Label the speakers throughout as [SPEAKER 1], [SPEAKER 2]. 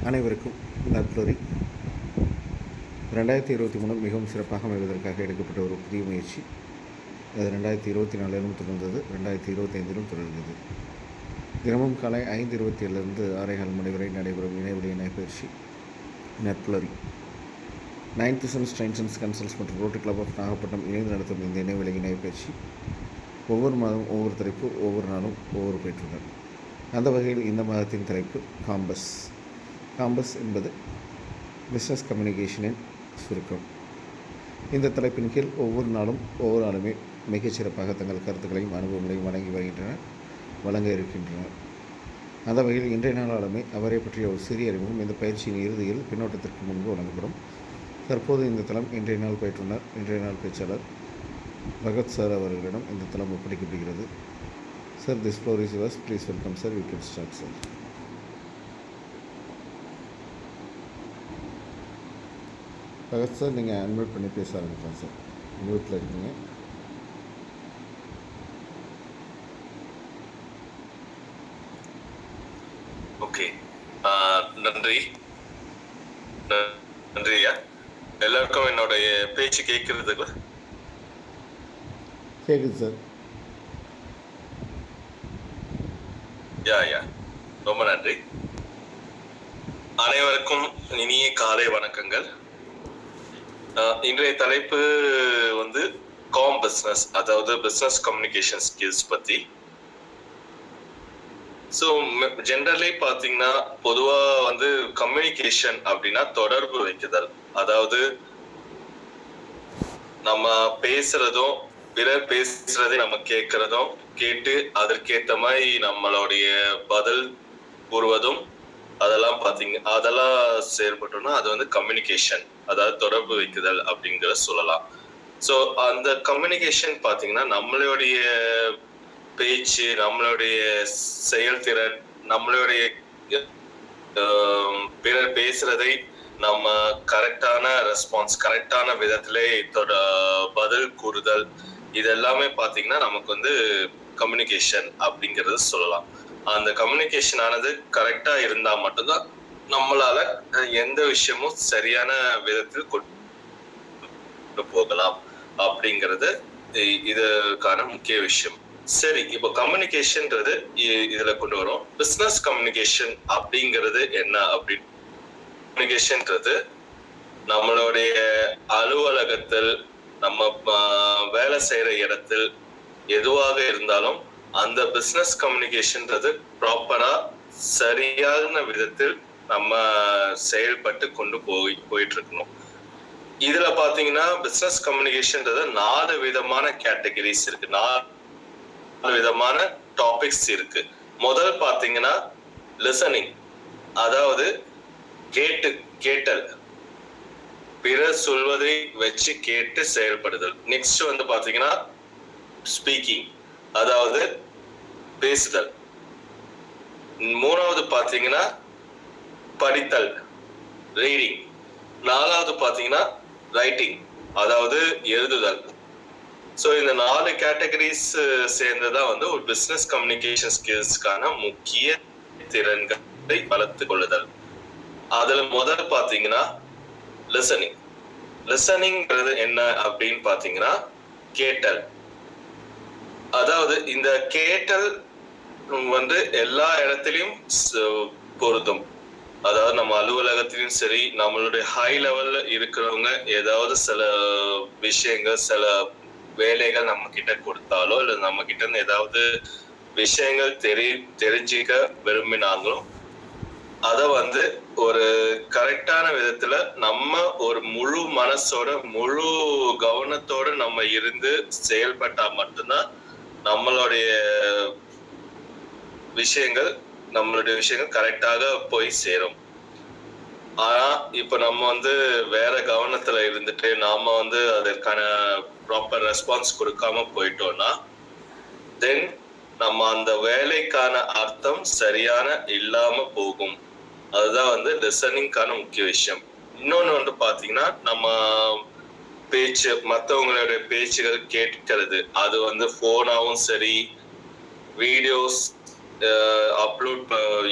[SPEAKER 1] அனைவருக்கும் நற்புலரி. 2023 மிகவும் சிறப்பாக அமைவதற்காக எடுக்கப்பட்ட ஒரு புதிய முயற்சி. அது 2024 தொடர்ந்தது, 2025 தொடர்ந்தது. தினமும் காலை 5:27 6:15 மணி வரை நடைபெறும் இணையவழி இணைப்பயிற்சி நற்புலரி. 9th Sense Trains and Consults மற்றும் ரோட்டரி கிளப் ஆஃப் நாகப்பட்டினம் இணைந்து நடத்தும் இந்த இணையவழி இணைப்பயிற்சி ஒவ்வொரு மாதம் ஒவ்வொரு தலைப்பு, ஒவ்வொரு நாளும் ஒவ்வொரு பயிற்றுனர். அந்த வகையில் இந்த மாதத்தின் தலைப்பு காம்பஸ். காம்பஸ் என்பது பிஸ்னஸ் கம்யூனிகேஷனின் சுருக்கம். இந்த தலைப்பின் கீழ் ஒவ்வொரு நாளும் ஒவ்வொரு ஆளுமே மிகச்சிறப்பாக தங்கள் கருத்துக்களையும் அனுபவங்களையும் வழங்க இருக்கின்றனர். அந்த வகையில் இன்றைய நாள் ஆளுமே அவரை பற்றிய ஒரு சிறிய அறிமுகம் இந்த பயிற்சியின் இறுதியில் பின்னோட்டத்திற்கு முன்பு வழங்கப்படும். தற்போது இந்த தளம் இன்றைய நாள் பயிற்றுனர், இன்றைய நாள் பேச்சாளர் பகத் சார் அவர்களிடம் இந்த தளம் ஒப்படைக்கப்படுகிறது. Sir, this floor is yours. Please welcome sir. You can start sir. Bhagat sir, நீங்கள் அன்மியூட் பண்ணி பேச ஆரம்பிக்கலாம் சார். மியூட்டில் இருக்கீங்க.
[SPEAKER 2] ஓகே, நன்றி ஐயா. எல்லாருக்கும் என்னுடைய பேச்சு கேட்கறதுக்கு
[SPEAKER 1] கேட்குது சார்.
[SPEAKER 2] யா, ரொம்ப நன்றி. அனைவருக்கும் இனிய காலை வணக்கங்கள். இன்றைய தலைப்பு வந்து காம் பிஸ்னஸ், அதாவது பிஸ்னஸ் கம்யூனிகேஷன் ஸ்கில்ஸ் பத்தி. ஸோ ஜென்ரலி பார்த்தீங்கன்னா பொதுவாக வந்து கம்யூனிகேஷன் அப்படின்னா தொடர்பு வைக்குதல். அதாவது நம்ம பேசுறதும் பிறர் பேசுறதை நம்ம கேட்கறதும், கேட்டு அதற்கேற்ற மாதிரி நம்மளுடைய பதில் கூறுவதும், அதெல்லாம் செயல்பட்டோம்னா அது வந்து கம்யூனிகேஷன், அதாவது தொடர்பு வைக்குதல் அப்படிங்கிற சொல்லலாம். ஸோ அந்த கம்யூனிகேஷன் பார்த்தீங்கன்னா நம்மளுடைய பேச்சு, நம்மளுடைய செயல்திறன், நம்மளுடைய பிறர் பேசுறதை நம்ம கரெக்டான ரெஸ்பான்ஸ், கரெக்டான விதத்திலே பதில் கூறுதல், இது எல்லாமே பார்த்தீங்கன்னா நமக்கு வந்து கம்யூனிகேஷன் அப்படிங்கிறது சொல்லலாம். அந்த கம்யூனிகேஷன் ஆனது கரெக்டா இருந்தா மட்டும்தான் நம்மளால எந்த விஷயமும் சரியான விதத்தில் கொண்டு போகலாம் அப்படிங்கிறது இதுக்கான முக்கிய விஷயம். சரி, இப்போ கம்யூனிகேஷன்ன்றது இதுல கொண்டு வரும். பிசினஸ் கம்யூனிகேஷன் அப்படிங்கிறது என்ன அப்படின்னு, கம்யூனிகேஷன்ன்றது நம்மளுடைய அலுவலகத்தில், நம்ம வேலை செய்யற இடத்தில் எதுவாக இருந்தாலும் அந்த பிசினஸ் கம்யூனிகேஷன்றது ப்ராப்பரா சரியான விதத்தில் நம்ம செயல்பட்டு கொண்டு போயிட்டு இருக்கணும். இதுல பாத்தீங்கன்னா பிசினஸ் கம்யூனிகேஷன்றது 4 விதமான கேட்டகரிஸ் இருக்கு, 4 விதமான டாபிக்ஸ் இருக்கு. முதல் பாத்தீங்கன்னா லிசனிங், அதாவது கேட்டல், பிறர் சொல்வதை வச்சு கேட்டு செயல்படுதல். நெக்ஸ்ட் வந்து பாத்தீங்கன்னா ஸ்பீக்கிங், அதாவது பேசுதல். மூணாவது பாத்தீங்கன்னா படித்தல், ரீடிங். நாலாவது பாத்தீங்கன்னா ரைட்டிங், அதாவது எழுதுதல். ஸோ இந்த 4 கேட்டகரிஸ் சேர்ந்ததான் வந்து ஒரு பிசினஸ் கம்யூனிகேஷன் ஸ்கில்ஸ்க்கான முக்கிய திறன்களை வளர்த்து கொள்ளுதல். அதுல முதல் பாத்தீங்கன்னா லிசனிங். லிசனிங்கிறது என்ன அப்படின்னு பாத்தீங்கன்னா கேட்டல். அதாவது இந்த கேட்டல் வந்து எல்லா இடத்திலையும் பொருந்தும். அதாவது நம்ம அலுவலகத்திலும் சரி, நம்மளுடைய ஹை லெவல்ல இருக்கிறவங்க ஏதாவது சில விஷயங்கள், சில வேலைகள் நம்ம கிட்ட கொடுத்தாலோ, இல்ல நம்ம கிட்ட இருந்து ஏதாவது விஷயங்கள் தெரிஞ்சுக்க விரும்பினாங்களும் அதை வந்து ஒரு கரெக்டான விதத்துல நம்ம ஒரு முழு மனசோட, முழு கவனத்தோட நம்ம இருந்து செயல்பட்டா மட்டும்தான் நம்மளுடைய விஷயங்கள் கரெக்டாக போய் சேரும். ஆனா இப்ப நம்ம வந்து வேற கவனத்துல இருந்துட்டு நாம வந்து அதற்கான ப்ராப்பர் ரெஸ்பான்ஸ் கொடுக்காம போயிட்டோம்னா தென் நம்ம அந்த வேலைக்கான அர்த்தம் சரியான இல்லாம போகும். அதுதான் வந்து லிசனிங்கான முக்கிய விஷயம். இன்னொன்னு வந்து பாத்தீங்கன்னா நம்ம பேச்சு, மற்றவங்களுடைய பேச்சுகள் கேட்கிறது, அது வந்து போனாவும் சரி, வீடியோஸ்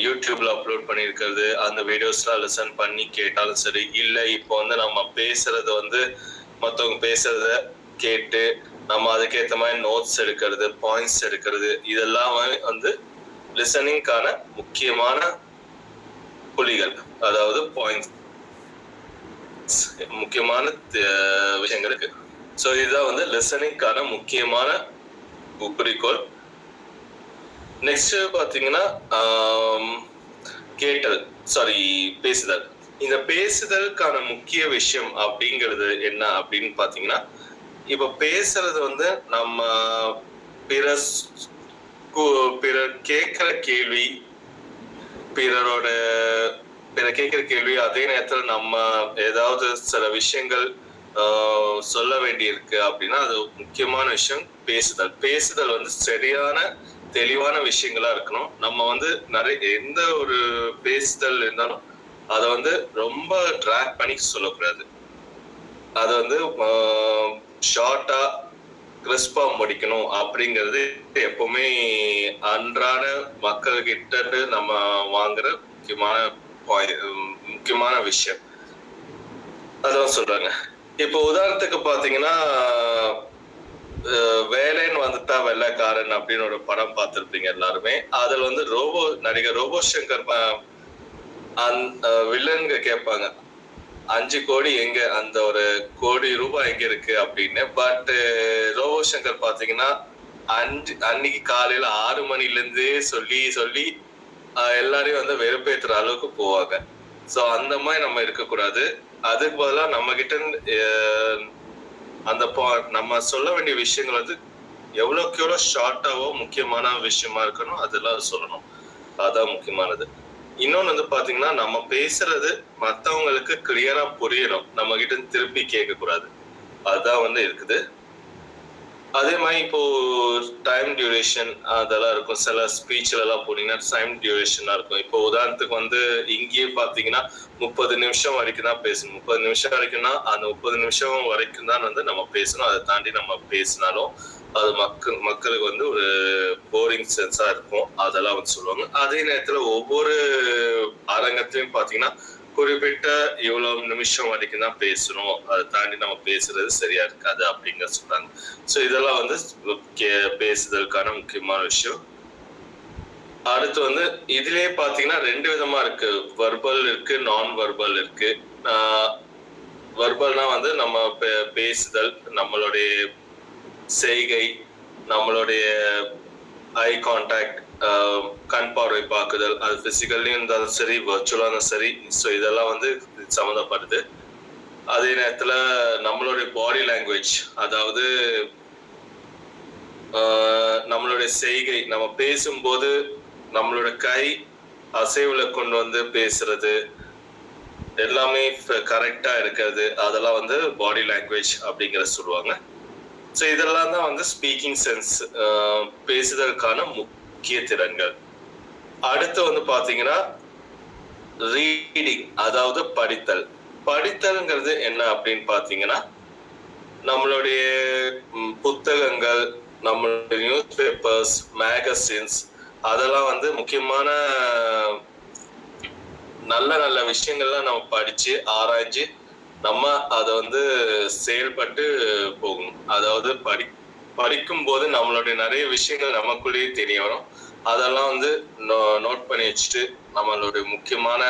[SPEAKER 2] யூடியூப்ல அப்லோட் பண்ணியிருக்கிறது, அந்த வீடியோஸ்லாம் லிசன் பண்ணி கேட்டாலும் சரி, இல்ல இப்போ வந்து நம்ம பேசுறது வந்து மத்தவங்க பேசுறத கேட்டு நம்ம அதுக்கேற்ற மாதிரி நோட்ஸ் எடுக்கிறது, பாயிண்ட்ஸ் எடுக்கிறது, இதெல்லாம் வந்து லிசனிங்கான முக்கியமான புள்ளிகள், அதாவது பாயிண்ட்ஸ், முக்கியமான விஷயங்கள் இருக்கு. ஸோ இதுதான் வந்து லிசனிங்கான முக்கியமான குறிக்கோள். நெக்ஸ்ட் பாத்தீங்கன்னா கேட்டல், சாரி பேசுதல். இந்த பேசுதலுக்கான முக்கிய விஷயம் அப்படிங்கிறது என்ன அப்படின்னு பாத்தீங்கன்னா, இப்ப பேசுறது வந்து நம்ம பிறர் கேட்கிற கேள்வி, பிறரோட கேட்கிற கேள்வி, அதே நேரத்துல நம்ம ஏதாவது சில விஷயங்கள் சொல்ல வேண்டி இருக்கு அப்படின்னா அது முக்கியமான விஷயம் பேசுதல். பேசுதல் வந்து சரியான தெளிவான விஷயங்களா இருக்கணும். நம்ம வந்து எந்த ஒரு பேசுதல் இருந்தாலும் அதை வந்து ரொம்ப ட்ராக் பண்ணி சொல்லக்கூடாது. அதை வந்து ஷார்ட்டா கிறிஸ்பா முடிக்கணும் அப்படிங்கிறது எப்பவுமே அன்றாட மக்கள் கிட்ட நம்ம வாங்குற முக்கியமான விஷயம். அதான் சொல்றாங்க. இப்போ உதாரணத்துக்கு பாத்தீங்கன்னா, வேலைன்னு வந்துட்டா வெள்ளைக்காரன் அப்படின்னு ஒரு படம் பார்த்திருப்பீங்க எல்லாருமே. அதுல வந்து நடிகர் ரோபோ சங்கர் வில்லன்க கேட்பாங்க, 5 கோடி எங்க, அந்த ஒரு கோடி ரூபாய் எங்க இருக்கு அப்படின்னு. பட் ரோபோ சங்கர் பாத்தீங்கன்னா அன்னைக்கு காலையில 6 மணில இருந்தே சொல்லி சொல்லி எல்லாரையும் வந்து வெறுப்பேற்றுற அளவுக்கு போவாங்க. சோ அந்த மாதிரி நம்ம இருக்கக்கூடாது. அதுக்கு பதிலா நம்ம கிட்ட அந்த நம்ம சொல்ல வேண்டிய விஷயங்கள் வந்து எவ்வளவுக்கு எவ்வளவு ஷார்ட்டாவோ முக்கியமான விஷயமா இருக்கணும், அதெல்லாம் சொல்லணும். அதான் முக்கியமானது. இன்னொன்னு வந்து பாத்தீங்கன்னா, நம்ம பேசுறது மத்தவங்களுக்கு கிளியரா புரியணும். நம்ம கிட்ட திருப்பி கேட்க கூடாது. அதான் வந்து இருக்குது. அதே மாதிரி இப்போ டைம் டியூரேஷன் அதெல்லாம் இருக்கும். சில ஸ்பீச்ல எல்லாம் போனீங்கன்னா டைம் டியூரேஷனா இருக்கும். இப்போ உதாரணத்துக்கு வந்து இங்கேயே பாத்தீங்கன்னா 30 நிமிஷம் வரைக்கும் தான் பேசணும். 30 நிமிஷம் வரைக்கும்னா அந்த 30 நிமிஷம் வரைக்கும் தான் வந்து நம்ம பேசணும். அதை தாண்டி நம்ம பேசினாலும் அது மக்களுக்கு வந்து ஒரு போரிங் சென்ஸா இருக்கும். அதெல்லாம் வந்து சொல்லுவாங்க. அதே நேரத்துல ஒவ்வொரு அரங்கத்திலையும் பாத்தீங்கன்னா குறிப்பிட்ட இவ்வளவு நிமிஷம் வரைக்கும் தான் பேசணும், அதை தாண்டி நம்ம பேசுறது சரியா இருக்காது அப்படிங்க சொல்றாங்க. சோ இதெல்லாம் வந்து பேசுதலுக்கான முக்கியமான விஷயம். அடுத்து வந்து இதுலயே பாத்தீங்கன்னா 2 விதமா இருக்கு. வர்பல் இருக்கு, நான் வர்பல் இருக்கு. வர்பல்னா வந்து நம்ம பேசுதல், நம்மளுடைய செய்கை, நம்மளுடைய ஐ கான்டாக்ட், கண் பார்வை பார்க்குதல், அது பிசிக்கல்லையும் இருந்தாலும் சரி, வர்ச்சுவலா இருந்தாலும் சரி. ஸோ இதெல்லாம் வந்து சம்மந்தப்படுது. அதே நேரத்துல நம்மளுடைய பாடி லாங்குவேஜ், அதாவது நம்மளுடைய செய்கை, நம்ம பேசும்போது நம்மளோட கை அசைவுல கொண்டு வந்து பேசுறது எல்லாமே கரெக்டா இருக்கிறது, அதெல்லாம் வந்து பாடி லாங்குவேஜ் அப்படிங்கிற சொல்லுவாங்க. ஸோ இதெல்லாம் தான் வந்து ஸ்பீக்கிங் சென்ஸ், பேசுதலுக்கான முக்கிய திறன்கள். அடுத்து வந்து பாத்தீங்கன்னா ரீடிங், அதாவது படித்தல். படித்தல்ங்கிறது என்ன அப்படின்னு பாத்தீங்கன்னா, நம்மளுடைய புத்தகங்கள், நம்மளுடைய நியூஸ் பேப்பர்ஸ், மேகசின்ஸ், அதெல்லாம் வந்து முக்கியமான நல்ல நல்ல விஷயங்கள்லாம் நம்ம படிச்சு ஆராய்ஞ்சு நம்ம அதை வந்து செயல்பட்டு போகணும். அதாவது படிக்கும் போது நம்மளுடைய நிறைய விஷயங்கள் நமக்குள்ளேயே தெரிய வரும். அதெல்லாம் வந்து நோட் பண்ணி வச்சுட்டு நம்மளுடைய முக்கியமான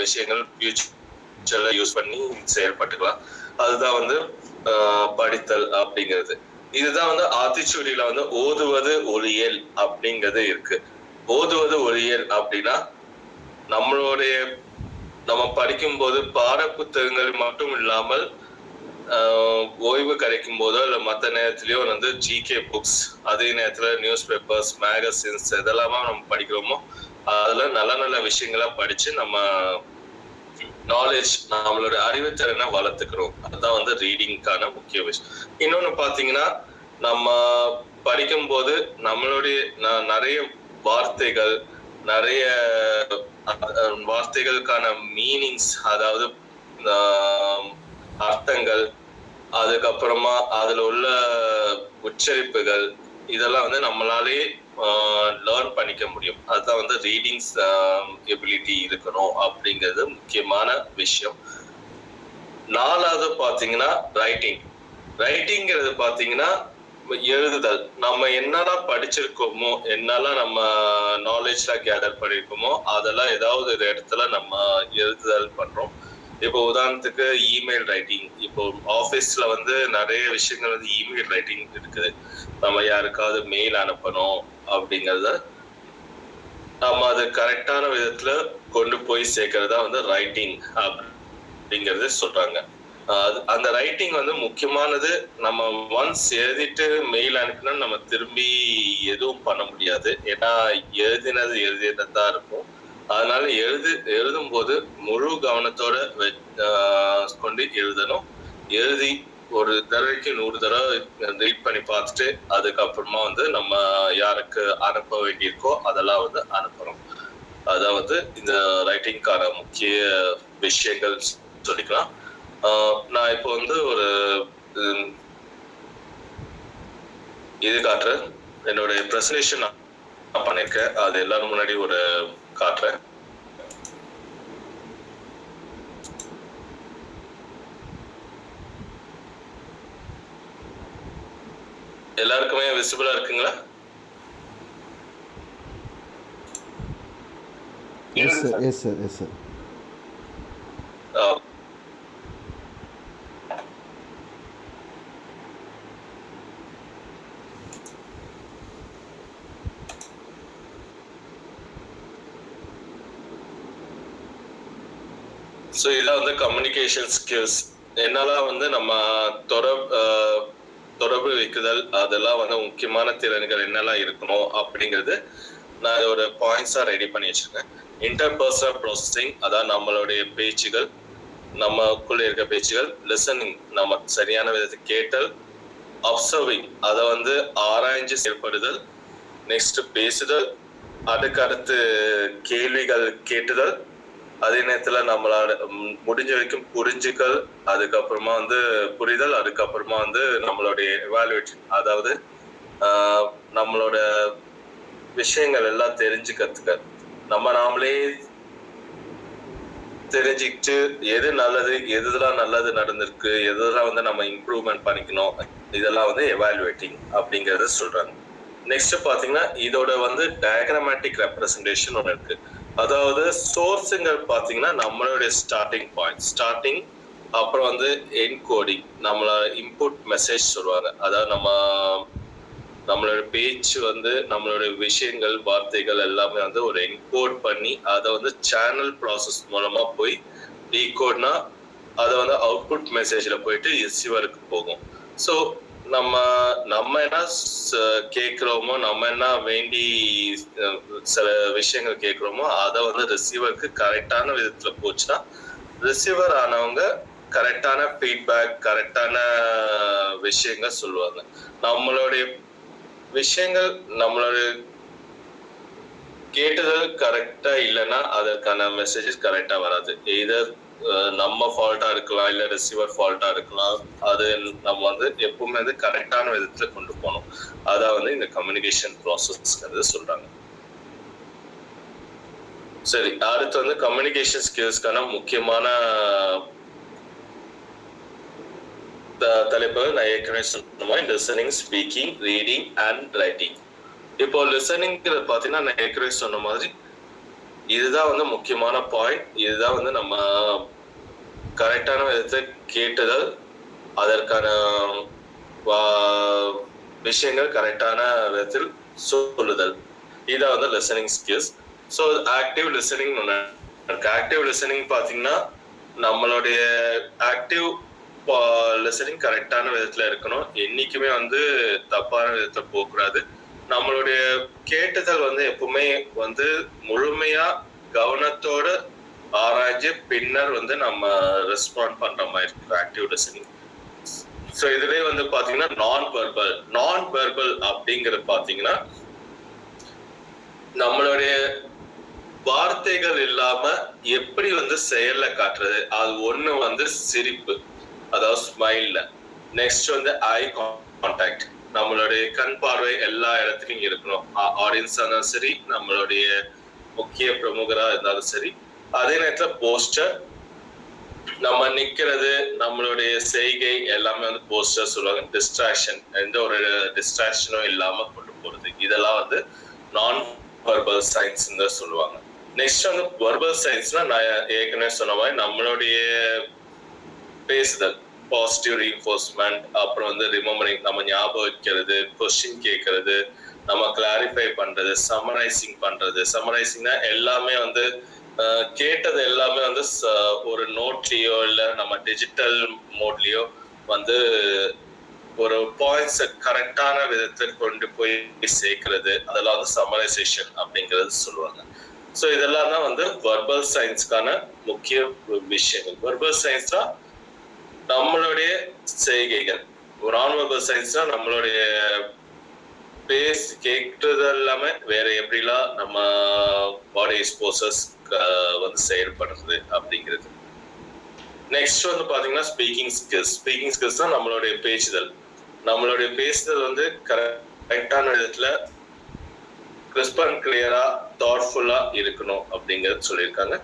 [SPEAKER 2] விஷயங்கள் ஃபியூச்சர்ல யூஸ் பண்ணி செயல்பட்டுக்கலாம். அதுதான் வந்து படித்தல் அப்படிங்கிறது. இதுதான் வந்து ஆத்திச்சூடியில வந்து ஓதுவது ஒளியல் அப்படிங்கிறது இருக்கு. ஓதுவது ஒளியல் அப்படின்னா நம்ம படிக்கும் போது பாட புத்தகங்கள் மட்டும் இல்லாமல் ஓய்வு கிடைக்கும் போதோ இல்ல மற்ற நேரத்திலயோ வந்து ஜிகே புக்ஸ், அதே நேரத்துல நியூஸ் பேப்பர்ஸ், மேகசின்ஸ் எதெல்லாமா நம்ம படிக்கிறோமோ அதுல நல்ல நல்ல விஷயங்களா படிச்சு நம்ம நாலேஜ், நம்மளோட அறிவுத்திறனை வளர்த்துக்கிறோம். அதுதான் வந்து ரீடிங்கான முக்கிய விஷயம். இன்னொன்னு பாத்தீங்கன்னா, நம்ம படிக்கும் போது நம்மளுடைய நிறைய வார்த்தைகள், நிறைய வார்த்தைகளுக்கான மீனிங்ஸ், அதாவது அர்த்தங்கள், அதுக்கப்புறமா அதுல உள்ள உச்சரிப்புகள், இதெல்லாம் வந்து நம்மளாலே லேர்ன் பண்ணிக்க முடியும். அதுதான் வந்து ரீடிங்ஸ் எபிலிட்டி இருக்கணும் அப்படிங்கிறது முக்கியமான விஷயம். 4வது பாத்தீங்கன்னா ரைட்டிங்கிறது பாத்தீங்கன்னா எழுதுதல். நம்ம என்னெல்லாம் படிச்சிருக்கோமோ, என்னெல்லாம் நம்ம நாலேஜ்ல கேதர் பண்ணிருக்கோமோ, அதெல்லாம் ஏதாவது ஒரு இடத்துல நம்ம எழுதுதல் பண்றோம். இப்போ உதாரணத்துக்கு இமெயில் ரைட்டிங். இப்போ ஆஃபீஸ்ல வந்து நிறைய விஷயங்கள் வந்து இமெயில் ரைட்டிங் இருக்குது. நம்ம யாருக்காவது மெயில் அனுப்பணும் அப்படிங்கறத நம்ம அது கரெக்டான விதத்துல கொண்டு போய் சேர்க்கறதா வந்து ரைட்டிங் அப்படிங்கறது சொல்றாங்க. அந்த ரைட்டிங் வந்து முக்கியமானது. நம்ம ஒன்ஸ் எழுதிட்டு மெயில் அனுப்பினா நம்ம திரும்பி எதுவும் பண்ண முடியாது. ஏன்னா எழுதினதான் இருக்கும். அதனால எழுதும் போது முழு கவனத்தோட கொண்டு எழுதணும். எழுதி ஒரு தடவைக்கு 100 தடவை ரீட் பண்ணி பார்த்துட்டு அதுக்கப்புறமா வந்து நம்ம யாருக்கு அனுப்ப வேண்டியிருக்கோ அதெல்லாம் வந்து அனுப்பணும். அதான் வந்து இந்த ரைட்டிங்கான முக்கிய விஷயங்கள் சொல்லிக்கலாம். நான் இப்போ வந்து ஒரு இது காட்டுறேன். என்னோட பிரசன்டேஷன் நான் பண்ணிருக்கேன். அது எல்லாரும் முன்னாடி ஒரு காட்டுறேன். எல்லாருக்குமே விசிபிளா இருக்குங்களா?
[SPEAKER 1] Yes sir, yes sir, yes sir.
[SPEAKER 2] So இதான் வந்து கம்யூனிகேஷன் ஸ்கில்ஸ். என்னெல்லாம் வந்து நம்ம தொடர்பு வைக்குதல், அதெல்லாம் வந்து முக்கியமான திறன்கள் என்னெல்லாம் இருக்கணும் அப்படிங்கிறது நான் ஒரு பாயிண்ட்ஸா ரெடி பண்ணி வச்சிருக்கேன். இன்டர்பர்சனல் ப்ராசஸிங், அதான் நம்மளுடைய பேச்சுகள், நமக்குள்ள இருக்க பேச்சுகள். லிசனிங், நம்ம சரியான விதத்தை கேட்டல். அப்சர்விங், அதை வந்து ஆராய்ஞ்சு செயல்படுதல். நெக்ஸ்ட் பேசுதல். அதுக்கு அடுத்து கேள்விகள் கேட்டுதல். அதே நேரத்துல நம்மளால முடிஞ்ச வரைக்கும் புரிஞ்சுக்கல். அதுக்கப்புறமா வந்து புரிதல். அதுக்கப்புறமா வந்து நம்மளுடைய எவாலுவேஷன், அதாவது நம்மளோட விஷயங்கள் எல்லாம் தெரிஞ்சுக்கிறதுக்கு நாமளே தெரிஞ்சுக்கிட்டு எது நல்லது, எதுலாம் நல்லது நடந்திருக்கு, எதுலாம் வந்து நம்ம இம்ப்ரூவ்மெண்ட் பண்ணிக்கணும், இதெல்லாம் வந்து எவாலுவேட்டிங் அப்படிங்கறத சொல்றாங்க. நெக்ஸ்ட் பாத்தீங்கன்னா இதோட வந்து டயக்ராமேட்டிக் ரெப்ரசன்டேஷன் ஒன்று இருக்கு. அதாவது சோர்ஸுங்க பாத்தீங்கன்னா நம்மளுடைய ஸ்டார்டிங், அப்புறம் வந்து என்கோடிங், நம்மள இன்புட் மெசேஜ் சொல்லுவாங்க. அதாவது நம்மளோட பேச்சு வந்து நம்மளோட விஷயங்கள், வார்த்தைகள் எல்லாமே வந்து ஒரு என்கோட் பண்ணி அதை வந்து சேனல் ப்ராசஸ் மூலமா போய் டீகோட்னா அதை வந்து அவுட்புட் மெசேஜ்ல போயிட்டு ரிசீவருக்கு போகும். ஸோ நம்ம என்ன கேட்கிறோமோ, நம்ம என்ன வேண்டி சில விஷயங்கள் கேட்கிறோமோ அதை வந்து ரிசீவருக்கு கரெக்டான விதத்துல போச்சுன்னா ரிசீவர் ஆனவங்க கரெக்டான ஃபீட்பேக், கரெக்டான விஷயங்கள் சொல்லுவாங்க. நம்மளுடைய விஷயங்கள், நம்மளுடைய கேட்டது கரெக்டா இல்லைன்னா அதற்கான மெசேஜஸ் கரெக்டா வராது. எய்தர் நம்ம ஃபால்ட்டா இருக்கலாம், இல்ல ரிசீவர் ஃபால்ட்டா இருக்கலாம். அது நம்ம வந்து எப்பவுமே வந்து கரெக்டான விதத்துல கொண்டு போகணும். அதான் வந்து இந்த கம்யூனிகேஷன் ப்ராசஸ்ங்கிறது சொல்றாங்க. சரி, அடுத்து வந்து கம்யூனிகேஷன் ஸ்கில்ஸ்க்கான முக்கியமான தலைப்புகள் நான் ஏற்கனவே சொன்ன மாதிரி listening, speaking, reading and writing. இப்போ லிசனிங்கிறது பாத்தீங்கன்னா நான் ஏற்கனவே சொன்ன மாதிரி இதுதான் வந்து முக்கியமான பாயிண்ட். இதுதான் வந்து நம்ம கரெக்டான விதத்தை கேட்டுதல், அதற்கான விஷயங்கள் கரெக்டான விதத்தில் சொல்லுதல். இதான் வந்து listening skills. So active listening ஒன்று இருக்கு. ஆக்டிவ் லிசனிங் பார்த்தீங்கன்னா நம்மளுடைய ஆக்டிவ் லிசனிங் கரெக்டான விதத்துல இருக்கணும். என்னைக்குமே வந்து தப்பான விதத்தை போகக்கூடாது. நம்மளுடைய கேட்டுதல் வந்து எப்பவுமே வந்து முழுமையா கவனத்தோட ஆராய்ச்சி பின்னர் வந்து நம்ம ரெஸ்பாண்ட் பண்ற மாதிரி இருக்கு ஆக்டிவ் லிசனிங். ஸோ இதுலயே வந்து பாத்தீங்கன்னா நான் வெர்பல் அப்படிங்கிறது பாத்தீங்கன்னா நம்மளுடைய வார்த்தைகள் இல்லாம எப்படி வந்து செயல்ல காட்டுறது. அது ஒண்ணு வந்து சிரிப்பு, அதாவது ஸ்மைல்ல. நெக்ஸ்ட் வந்து ஐ கான்டாக்ட். நம்மளுடைய கண் பார்வை எல்லா இடத்துலயும் இருக்கணும். ஆடியன்ஸா இருந்தாலும் சரி, நம்மளுடைய முக்கிய பிரமுகரா இருந்தாலும் சரி. அதே நேரத்துல போஸ்டர், நம்ம நிக்கிறது, நம்மளுடைய செய்கை எல்லாமே வந்து போஸ்டர் சொல்லுவாங்க. டிஸ்ட்ராக்ஷன், எந்த ஒரு டிஸ்ட்ராக்ஷனும் இல்லாம கொண்டு போறது, இதெல்லாம் வந்து நான் வெர்பல் சைன்ஸ் சொல்லுவாங்க. நெக்ஸ்ட் வந்து வெர்பல் சைன்ஸ்னா நான் ஏற்கனவே சொன்ன மாதிரி நம்மளுடைய பேசுதல், பாசிட்டிவ் ரீஎன்ஃபோர்ஸ்மெண்ட், அப்புறம் வந்து ரிமெம்பரிங், நம்ம ஞாபகம் வைக்கிறது, கொஸ்டின் கேட்கறது, நம்ம கிளாரிஃபை பண்றது, சம்மரைசிங் பண்றது. சம்மரைசிங்னா எல்லாமே வந்து கேட்டது எல்லாமே வந்து ஒரு நோட்லயோ இல்ல நம்ம டிஜிட்டல் மோட்லயோ வந்து ஒரு பாயிண்ட்ஸ் கரெக்டான விதத்தில் கொண்டு போய் சேர்க்கிறது, அதெல்லாம் வந்து சம்மரைசேஷன் அப்படிங்கிறது சொல்லுவாங்க. ஸோ இதெல்லாம் தான் வந்து வெர்பல் சயின்ஸ்க்கான முக்கிய விஷயங்கள். வெர்பல் சயின்ஸ்னா நம்மளுடைய செய்கைகள், நான் வெர்பல் சயின்ஸ்னா நம்மளுடைய பேஸ் கேட்கறது எல்லாமே வேற எப்படிலாம் நம்ம பாடி எக்ஸ்போசஸ் வந்து செயல்படுறது அப்படிங்கிறது. நெக்ஸ்ட் வந்து பாத்தீங்கன்னா ஸ்பீக்கிங் ஸ்கில்ஸ். ஸ்பீக்கிங் ஸ்கில்ஸ் தான் நம்மளுடைய பேசுதல். நம்மளுடைய பேசுதல் வந்து கரெக்டான விதத்துல கிறிஸ்ப் அண்ட் கிளியரா, தாட்ஃபுல்லா இருக்கணும் அப்படிங்கிறது சொல்லியிருக்காங்க.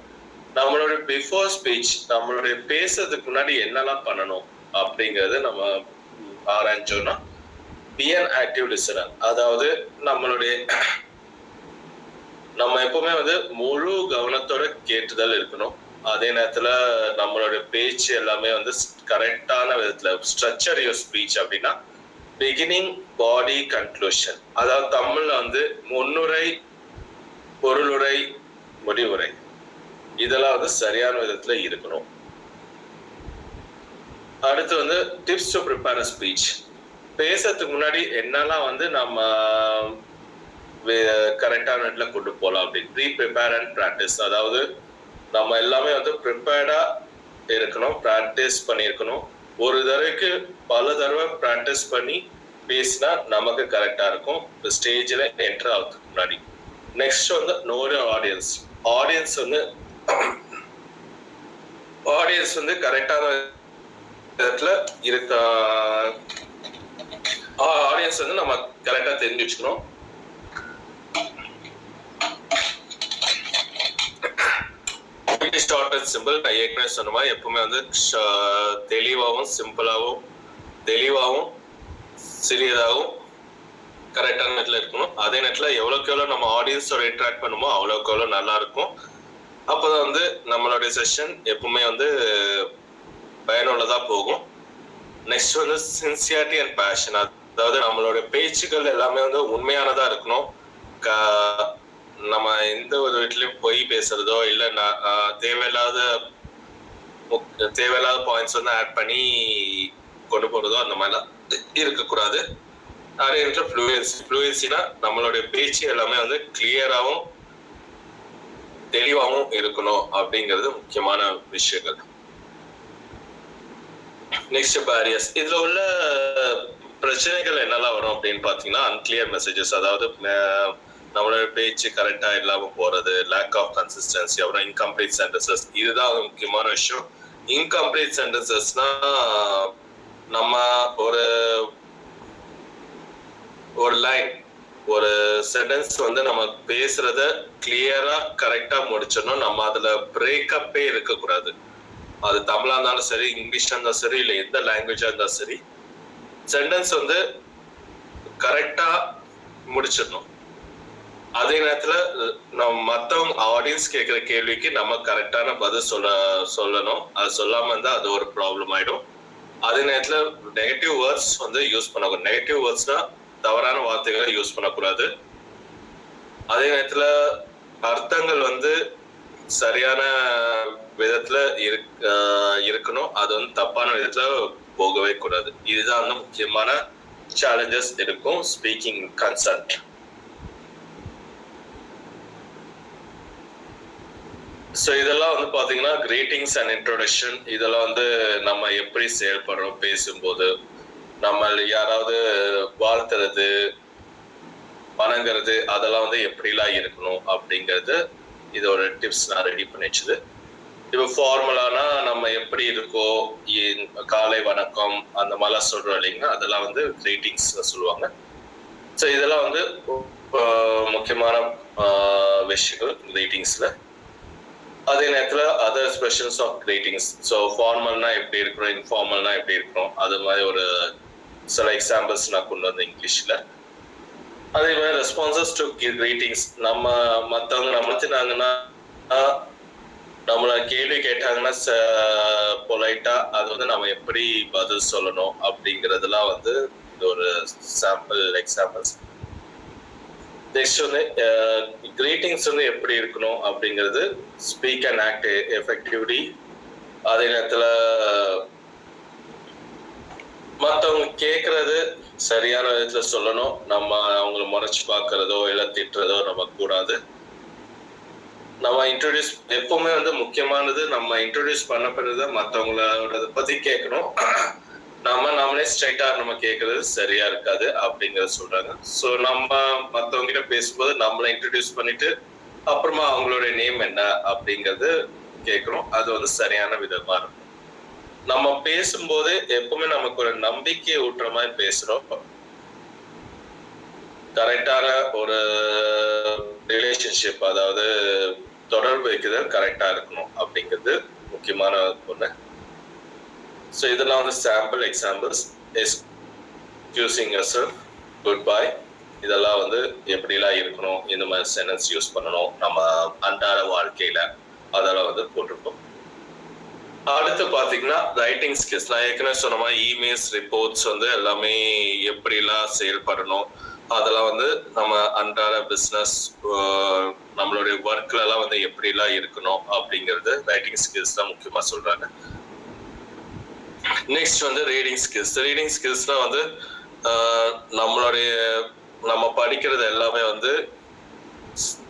[SPEAKER 2] நம்மளுடைய பிஃபோர் ஸ்பீச், நம்மளுடைய பேசுறதுக்கு முன்னாடி என்னெல்லாம் பண்ணணும் அப்படிங்கறது நம்ம ஆராய்ச்சோம்னா, பி அன் ஆக்டிவ் லிசனர். அதாவது நம்ம எப்பவுமே வந்து முழு கவனத்தோட கேட்டுதல் இருக்கணும். அதே நேரத்துல நம்மளுடைய பேச்சு எல்லாமே வந்து கரெக்டான விதத்துல ஸ்ட்ரக்சர் யுவர் ஸ்பீச் அப்படின்னா பிகினிங், பாடி, கன்க்ளூஷன். அதாவது தமிழ்ல வந்து முன்னுரை, பொருளுரை, முடிவுரை, இதெல்லாம் வந்து சரியான விதத்துல இருக்கணும். அடுத்து வந்து tips to prepare a speech. பேசுறதுக்கு முன்னாடி என்னெல்லாம் வந்து நம்ம கரெக்டான இடத்துல கொண்டு போகலாம் அப்படின்னு. Pre prepare and practice. அதாவது நம்ம எல்லாமே வந்து ப்ரிப்பேர்டா இருக்கணும், ப்ராக்டிஸ் பண்ணியிருக்கணும். ஒரு தடவைக்கு பல தடவை ப்ராக்டிஸ் பண்ணி பேசினா நமக்கு கரெக்டா இருக்கும் ஸ்டேஜில் என்டர் ஆகிறதுக்கு முன்னாடி. நெக்ஸ்ட் வந்து நோ ஆடியன்ஸ். ஆடியன்ஸ் வந்து கரெக்டான விதத்துல இருக்க ஆடியன்ஸ் வந்து நம்ம கரெக்டா தெரிஞ்சு வச்சுக்கணும். சிம்பிள், நான் ஏற்கனவே சொன்ன மாதிரி எப்பவுமே வந்து தெளிவாகவும் சிம்பிளாகவும், தெளிவாகவும் சிறியதாகவும் கரெக்டான நேரத்தில் இருக்கணும். அதே நேரத்தில் எவ்வளோக்கு எவ்வளோ நம்ம ஆடியன்ஸோட இன்ட்ராக்ட் பண்ணுமோ அவ்வளோக்கு எவ்வளோ நல்லா இருக்கும். அப்போதான் வந்து நம்மளுடைய செஷன் எப்பவுமே வந்து பயனுள்ளதா போகும். நெக்ஸ்ட் வந்து சின்சியாரிட்டி அண்ட் பேஷன். அதாவது நம்மளோட பேச்சுக்கள் எல்லாமே வந்து உண்மையானதா இருக்கணும். நம்ம எந்த ஒரு வீட்லயும் பொய் பேசுறதோ இல்ல தேவையில்லாத பாயிண்ட்ஸ் வந்து ஆட் பண்ணி கொண்டு போறதோ அந்த மாதிரிலாம் இருக்கக்கூடாது. அதே ஃப்ளூயன்சினா நம்மளுடைய பேச்சு எல்லாமே வந்து கிளியராகவும் தெளிவாகவும் இருக்கணும் அப்படிங்கிறது முக்கியமான விஷயங்கள். Next barriers. இதுல உள்ள பிரச்சனைகள் என்னெல்லாம் வரும் அப்படின்னு பாத்தீங்கன்னா, அன்கிளியர் மெசேஜஸ். அதாவது நம்மளோட பேச்சு கரெக்டா இல்லாம போறது, லேக் ஆஃப் கன்சிஸ்டன்சி, அப்புறம் இன்கம்ப்ளீட் சென்டென்சஸ். இதுதான் முக்கியமான விஷயம். இன்கம்ப்ளீட் சென்டென்சஸ்னா நம்ம ஒரு லைன், ஒரு சென்டென்ஸ் வந்து நம்ம பேசுறத கிளியரா கரெக்டா முடிச்சிடணும். நம்ம அதுல பிரேக்கப்பே இருக்கக்கூடாது. அது தமிழா இருந்தாலும் சரி, இங்கிலீஷா இருந்தாலும் சரி, இல்ல எந்த லாங்குவேஜா இருந்தாலும் சரி, சென்டென்ஸ் வந்து கரெக்டா முடிச்சிடணும். அதே நேரத்துல நம்ம மத்தவங்க ஆடியன்ஸ் கேட்கிற கேள்விக்கு நம்ம கரெக்டான பதில் சொல்லணும். அது சொல்லாம இருந்தா அது ஒரு ப்ராப்ளம் ஆயிடும். அதே நேரத்துல நெகட்டிவ் வேர்ட்ஸ் வந்து யூஸ் பண்ணக்கூடாது. நெகட்டிவ் வேர்ட்ஸ்னா தவறான வார்த்தைகளை யூஸ் பண்ணக்கூடாது. அதே நேரத்துல அர்த்தங்கள் வந்து சரியான விதத்துல இருக்கணும். அது வந்து தப்பான விதத்துல போகவே கூடாது. இதுதான் வந்து முக்கியமான சேலஞ்சஸ் இருக்கும் ஸ்பீக்கிங் கன்செப்ட். ஸோ இதெல்லாம் வந்து பாத்தீங்கன்னா கிரீட்டிங்ஸ் அண்ட் இன்ட்ரோடக்ஷன். இதெல்லாம் வந்து நம்ம எப்படி செயல்படுறோம் பேசும்போது, நம்ம யாராவது வாழ்த்துறது, வணங்குறது, அதெல்லாம் வந்து எப்படிலாம் இருக்கணும் அப்படிங்கிறது இதோட டிப்ஸ் நான் ரெடி பண்ணி வச்சது. இப்போ ஃபார்மலானா நம்ம எப்படி இருக்கோ, காலை வணக்கம் அந்த மாதிரிலாம் சொல்றோம் இல்லைங்களா, அதெல்லாம் வந்து கிரீட்டிங்ஸ் சொல்லுவாங்க. ஸோ இதெல்லாம் வந்து முக்கியமான விஷயங்கள் கிரீட்டிங்ஸ்ல. அதே நேரத்தில் other expressions of greetings. So ஃபார்மல்னா எப்படி இருக்கிறோம், இன்ஃபார்மல்னா எப்படி இருக்கிறோம், அது மாதிரி ஒரு சில எக்ஸாம்பிள்ஸ் நான் கொண்டு வந்தேன் இங்கிலீஷ்ல. அதே மாதிரி ரெஸ்பான்சஸ் டு கிரீட்டிங்ஸ். நம்ம மற்றவங்க நம்மத்தினாங்கன்னா நம்மள கேள்வி கேட்டாங்கன்னா பொலைட்டா அது வந்து நம்ம எப்படி பதில் சொல்லணும் அப்படிங்கிறதுலாம் வந்து இது ஒரு சாம்பிள் எக்ஸாம்பிள்ஸ். நெக்ஸ்ட் வந்து கிரீட்டிங்ஸ் வந்து எப்படி இருக்கணும் அப்படிங்கிறது ஸ்பீக் அண்ட் ஆக்ட் எஃபெக்டிவ்லி. அதே நேரத்தில் மற்றவங்க கேட்கறது சரியான விதத்துல சொல்லணும். நம்ம அவங்கள முறைச்சு பார்க்கறதோ இல்லை திட்டுறதோ நம்ம கூடாது. நம்ம இன்ட்ரோடியூஸ் எப்பவுமே வந்து முக்கியமானது, நம்ம இன்ட்ரோடியூஸ் பண்ண பிறகு மற்றவங்களோட பத்தி கேட்கணும். நம்மளே ஸ்ட்ரைட்டா நம்ம கேட்கறது சரியா இருக்காது அப்படிங்கறத சொல்றாங்க. ஸோ நம்ம மற்றவங்க கிட்ட பேசும்போது நம்மளை இன்ட்ரோடியூஸ் பண்ணிட்டு அப்புறமா அவங்களுடைய நேம் என்ன அப்படிங்கறது கேட்கணும். அது வந்து சரியான விதமா இருக்கும். நம்ம பேசும்போது எப்பவுமே நமக்கு ஒரு நம்பிக்கையை ஊட்டுற மாதிரி பேசுறோம். கரெக்டான ஒரு ரிலேஷன்ஷிப், அதாவது தொடர்பு வைக்கிறது கரெக்டா இருக்கணும் அப்படிங்கிறது முக்கியமான ஒண்ணு. ஸோ இதெல்லாம் வந்து sample examples. Excusing yourself, goodbye, இதெல்லாம் வந்து எப்படிலாம் இருக்கணும், இந்த மாதிரி சென்டென்ஸ் யூஸ் பண்ணணும் நம்ம அன்றாட வாழ்க்கையில, அதெல்லாம் வந்து போட்டிருக்கோம். அடுத்து பாத்தீங்கன்னா ரைட்டிங் ஸ்கில்ஸ். நான் ஏற்கனவே சொன்ன மாதிரி இமெயில்ஸ், ரிப்போர்ட்ஸ் வந்து எல்லாமே எப்படிலாம் செயல்படணும், அதெல்லாம் வந்து நம்ம அன்றாட பிஸ்னஸ் நம்மளுடைய ஒர்க்ல எல்லாம் வந்து எப்படிலாம் இருக்கணும் அப்படிங்கிறது ரைட்டிங் ஸ்கில்ஸ் தான் முக்கியமா சொல்றாங்க. நெக்ஸ்ட் வந்து ரீடிங் ஸ்கில்ஸ். ரீடிங் ஸ்கில்ஸ்லாம் வந்து நம்ம படிக்கிறது எல்லாமே வந்து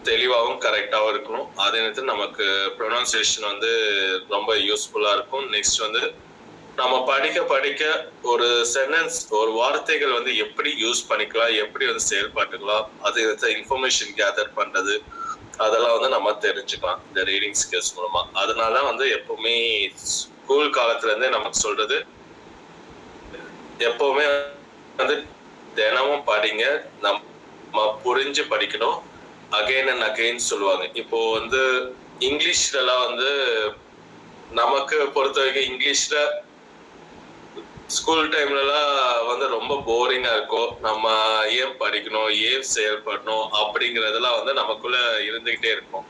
[SPEAKER 2] தெளிவாகவும் கரெக்டாகவும் இருக்கணும். அதே நேரத்தில் நமக்கு ப்ரொனன்சியேஷன் வந்து ரொம்ப யூஸ்ஃபுல்லா இருக்கும். நெக்ஸ்ட் வந்து நம்ம படிக்க ஒரு சென்டென்ஸ், ஒரு வார்த்தைகள் வந்து எப்படி யூஸ் பண்ணிக்கலாம், எப்படி வந்து செயல்பட்டுக்கலாம், அது இன்ஃபர்மேஷன் கேதர் பண்றது, அதெல்லாம் வந்து நம்ம தெரிஞ்சுக்கலாம் இந்த ரீடிங் ஸ்கில்ஸ் மூலமா. அதனால வந்து எப்பவுமே ஸ்கூல் காலத்துல இருந்தே நமக்கு சொல்றது, எப்பவுமே வந்து தினமும் படிங்க, நம்ம புரிஞ்சு படிக்கணும். அகைன் அண்ட் அகைன் சொல்லுவாங்க. இப்போ வந்து இங்கிலீஷ்ல எல்லாம் வந்து நமக்கு பொறுத்த வரைக்கும் இங்கிலீஷ்ல ஸ்கூல் டைம்ல எல்லாம் வந்து ரொம்ப போரிங்கா இருக்கும். நம்ம ஏன் படிக்கணும், ஏன் செயல்படணும் அப்படிங்கறதெல்லாம் வந்து நமக்குள்ள இருந்துகிட்டே இருக்கும்.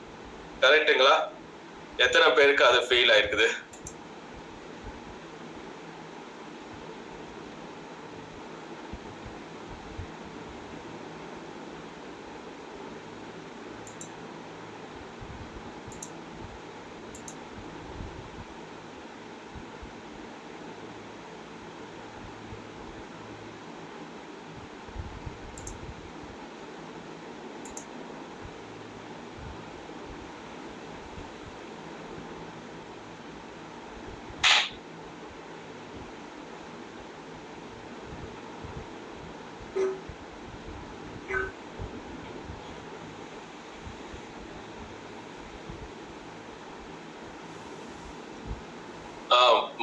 [SPEAKER 2] கரெக்டுங்களா? எத்தனை பேருக்கு அது ஃபீல் ஆயிருக்குது?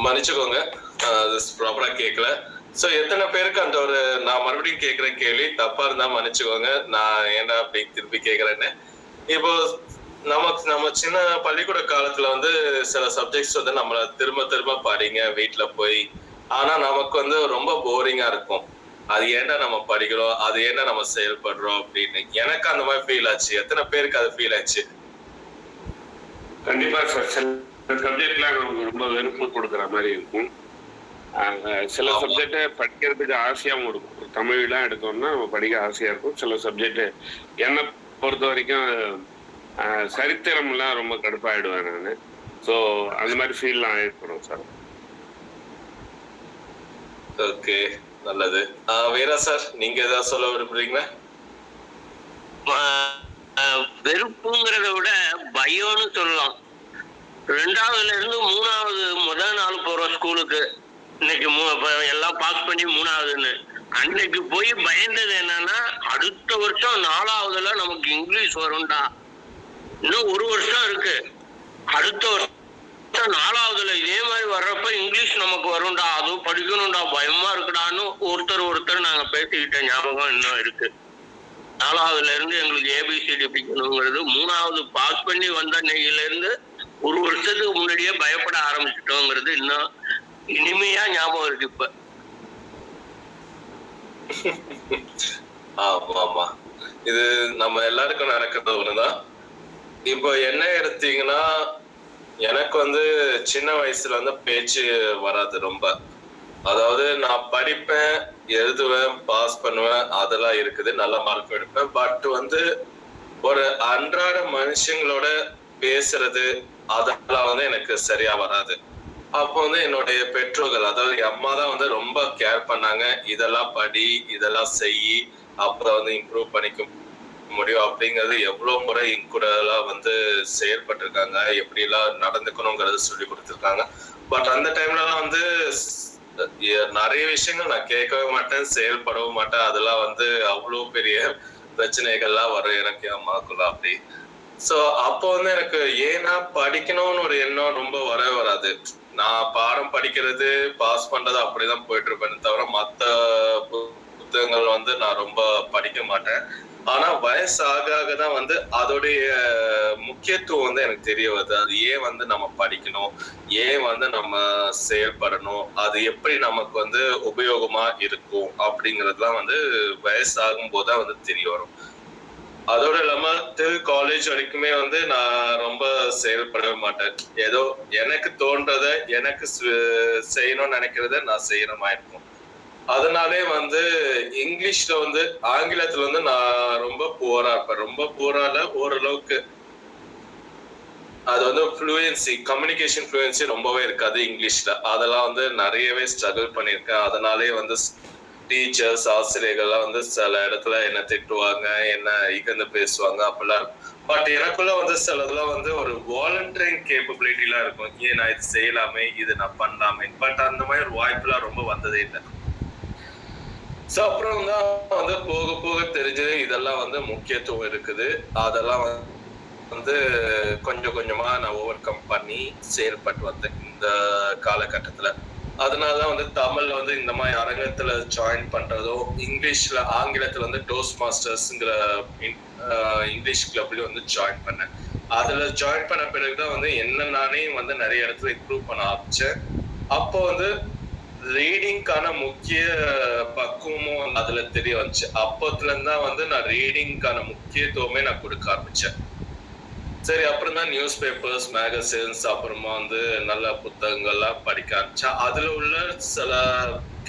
[SPEAKER 2] மன்னிச்சுக்கோங்க, ப்ராப்பரா கேட்கல. சோ எத்தனை பேருக்கு அந்த ஒரு, நான் மறுபடியும் கேட்கிற கேள்வி தப்பா இருந்தா மன்னிச்சுக்கோங்க, நான் ஏன்டா அப்படி திருப்பி கேட்கறேன்னு. இப்போ நம்ம சின்ன பள்ளிக்கூட காலத்துல வந்து சில சப்ஜெக்ட்ஸ் வந்து நம்மள திரும்ப படிங்க வீட்டுல போய், ஆனா நமக்கு வந்து ரொம்ப போரிங்கா இருக்கும். அது ஏன்டா நம்ம படிக்கிறோம், அது ஏன்டா நம்ம செயல்படுறோம் அப்படின்னு. எனக்கு அந்த மாதிரி ஃபீல் ஆச்சு. எத்தனை பேருக்கு அது ஃபீல் ஆச்சு?
[SPEAKER 3] கண்டிப்பா சார். சில சப்ஜெக்ட்லாம் நமக்கு ரொம்ப வெறுப்பு கொடுக்குற மாதிரி இருக்கும். சில சப்ஜெக்ட் படிக்கிறதுக்கு ஆசையாகவும் இருக்கும். தமிழ்லாம் எடுத்தோம்னா நம்ம படிக்க ஆசையா இருக்கும். சில சப்ஜெக்ட் என்னை பொறுத்த வரைக்கும் சரித்திரம்லாம் ரொம்ப கடுப்பாயிடுவேன் நான். ஸோ அந்த மாதிரி ஃபீல்லாம் ஏற்படும் சார்.
[SPEAKER 2] ஓகே, நல்லது. வீரா சார், நீங்க ஏதாவது சொல்ல விரும்புறீங்களா?
[SPEAKER 4] வெறுப்புங்கிறத விட பயம்னு சொல்லலாம். 2வதுல இருந்து 3வது முதல் நாள் போற ஸ்கூலுக்கு, இன்னைக்கு எல்லாம் பாஸ் பண்ணி 3வதுன்னு, அன்னைக்கு போய் பயந்தது என்னன்னா, அடுத்த வருஷம் 4வதுல நமக்கு இங்கிலீஷ் வரும்டா, இன்னும் 1 வருஷம் இருக்கு, அடுத்த வருஷம் அப்புறம் 4வதுல இதே மாதிரி வர்றப்ப இங்கிலீஷ் நமக்கு வரும்டா, அதுவும் படிக்கணும்டா, பயமா இருக்குடான்னு ஒருத்தர் நாங்க பேசிக்கிட்ட ஞாபகம் இன்னும் இருக்கு. 4வதுல இருந்து எங்களுக்கு ஏபிசிடி படிக்கணுங்கிறது 3வது பாஸ் பண்ணி வந்த அன்னையில இருந்து 1 வருஷத்துக்கு முன்னாடியே பயப்பட ஆரம்பிச்சிட்டோங்கிறது இன்னும் இனிமையா ஞாபகம் இருக்கு இப்ப.
[SPEAKER 2] ஆமா. இது நம்ம எல்லாருக்கும் நடக்கிறது ஒண்ணுதான். இப்போ என்ன எடுத்தீங்கன்னா, எனக்கு வந்து சின்ன வயசுல வந்து பேச்சு வராது ரொம்ப. அதாவது நான் படிப்பேன், எழுதுவேன், பாஸ் பண்ணுவேன், அதெல்லாம் இருக்குது. நல்ல மார்க் எடுப்பேன். பட் வந்து ஒரு அன்றாட மனுஷங்களோட பேசுறது அதெல்லாம் வந்து எனக்கு சரியா வராது. அப்போ வந்து என்னுடைய பெற்றோர்கள், அதாவது என் அம்மா தான் வந்து ரொம்ப கேர் பண்ணாங்க. இதெல்லாம் படி, இதெல்லாம் செய், அப்புறம் வந்து இம்ப்ரூவ் பண்ணிக்க முடியும் அப்படிங்கிறது எவ்வளவு முறை என் கூட எல்லாம் வந்து செயல்பட்டிருக்காங்க. எப்படி எல்லாம் நடந்துக்கணுங்கிறது சொல்லி கொடுத்திருக்காங்க. பட் அந்த டைம்ல எல்லாம் வந்து நிறைய விஷயங்கள் நான் கேட்கவே மாட்டேன், செயல்படவும் மாட்டேன். அதெல்லாம் வந்து அவ்வளவு பெரிய பிரச்சனைகள்லாம் வரும் எனக்கு என் அம்மாக்குள்ள அப்படி. சோ அப்போ வந்து எனக்கு ஏன்னா படிக்கணும்னு ஒரு எண்ணம் ரொம்ப வரவே வராது. நான் பாடம் படிக்கிறது, பாஸ் பண்றது அப்படிதான் போயிட்டு இருப்பேன் தவிர மத்த புத்தகங்கள் வந்து நான் ரொம்ப படிக்க மாட்டேன். ஆனா வயசு ஆக தான் வந்து அதோடைய முக்கியத்துவம் வந்து எனக்கு தெரிய வருது. அது ஏன் வந்து நம்ம படிக்கணும், ஏன் வந்து நம்ம செயல்படணும், அது எப்படி நமக்கு வந்து உபயோகமா இருக்கும் அப்படிங்கறதுலாம் வந்து வயசு ஆகும் போதுதான் வந்து தெரிய வரும். அதோட இல்லாம காலேஜ் வரைக்குமே வந்து நான் ரொம்ப செயல்படவே மாட்டேன். ஏதோ எனக்கு தோன்றத, எனக்கு செய்யணும்னு நினைக்கிறத நான் செய்யற மாதிரி இருக்கும். அதனாலே வந்து இங்கிலீஷ்ல வந்து ஆங்கிலத்துல வந்து நான் ரொம்ப புவரா இருப்பேன். ரொம்ப புவரால ஓரளவுக்கு அது வந்து ஃப்ளூயன்சி, கம்யூனிகேஷன் ஃப்ளூயன்சி ரொம்பவே இருக்காது இங்கிலீஷ்ல. அதெல்லாம் வந்து நிறையவே ஸ்ட்ரகிள் பண்ணியிருக்கேன். அதனாலே வந்து டீச்சர்ஸ், ஆசிரியர்கள்லாம் வந்து சில இடத்துல என்ன திட்டுவாங்க, என்ன இகழ்ந்து பேசுவாங்க அப்படிலாம். பட் எனக்குள்ள வந்து சிலதெல்லாம் வந்து ஒரு வாலண்டியரிங் கேப்பபிலிட்டிலாம் இருக்கும். ஏன் நான் இது செய்யலாமே, இது நான் பண்ணலாமே. பட் அந்த மாதிரி ஒரு வாய்ப்புலாம் ரொம்ப வந்ததே இல்லை. சோ அப்புறம் தான் வந்து போக போக தெரிஞ்சது இதெல்லாம் வந்து முக்கியத்துவம் இருக்குது. அதெல்லாம் வந்து கொஞ்சம் கொஞ்சமா நான் ஓவர் கம் பண்ணி செயல்பட்டு வந்தேன் இந்த காலகட்டத்துல. அதனாலதான் வந்து தமிழ்ல வந்து இந்த மாதிரி அரங்கத்துல ஜாயின் பண்றதோ, இங்கிலீஷ்ல ஆங்கிலத்துல வந்து டோஸ்ட் மாஸ்டர்ஸ்ங்கிற இங்கிலீஷ் கிளப்லயும் வந்து ஜாயின் பண்ணேன். அதுல ஜாயின் பண்ண பிறகுதான் வந்து என்ன நானே வந்து நிறைய இடத்துல இம்ப்ரூவ் பண்ண ஆரம்பிச்சேன். அப்போ வந்து ரீடிங்கான முக்கிய பக்குவமும் அதுல தெரிய வந்துச்சு. அப்பத்துல இருந்தா வந்து நான் ரீடிங்கான முக்கியத்துவமே நான் கொடுக்க ஆரம்பிச்சேன். சரி, அப்புறம் தான் நியூஸ் பேப்பர்ஸ், மேகசின்ஸ், அப்புறமா வந்து நல்ல புத்தகங்கள்லாம் படிக்க ஆரம்பிச்சேன். அதுல உள்ள சில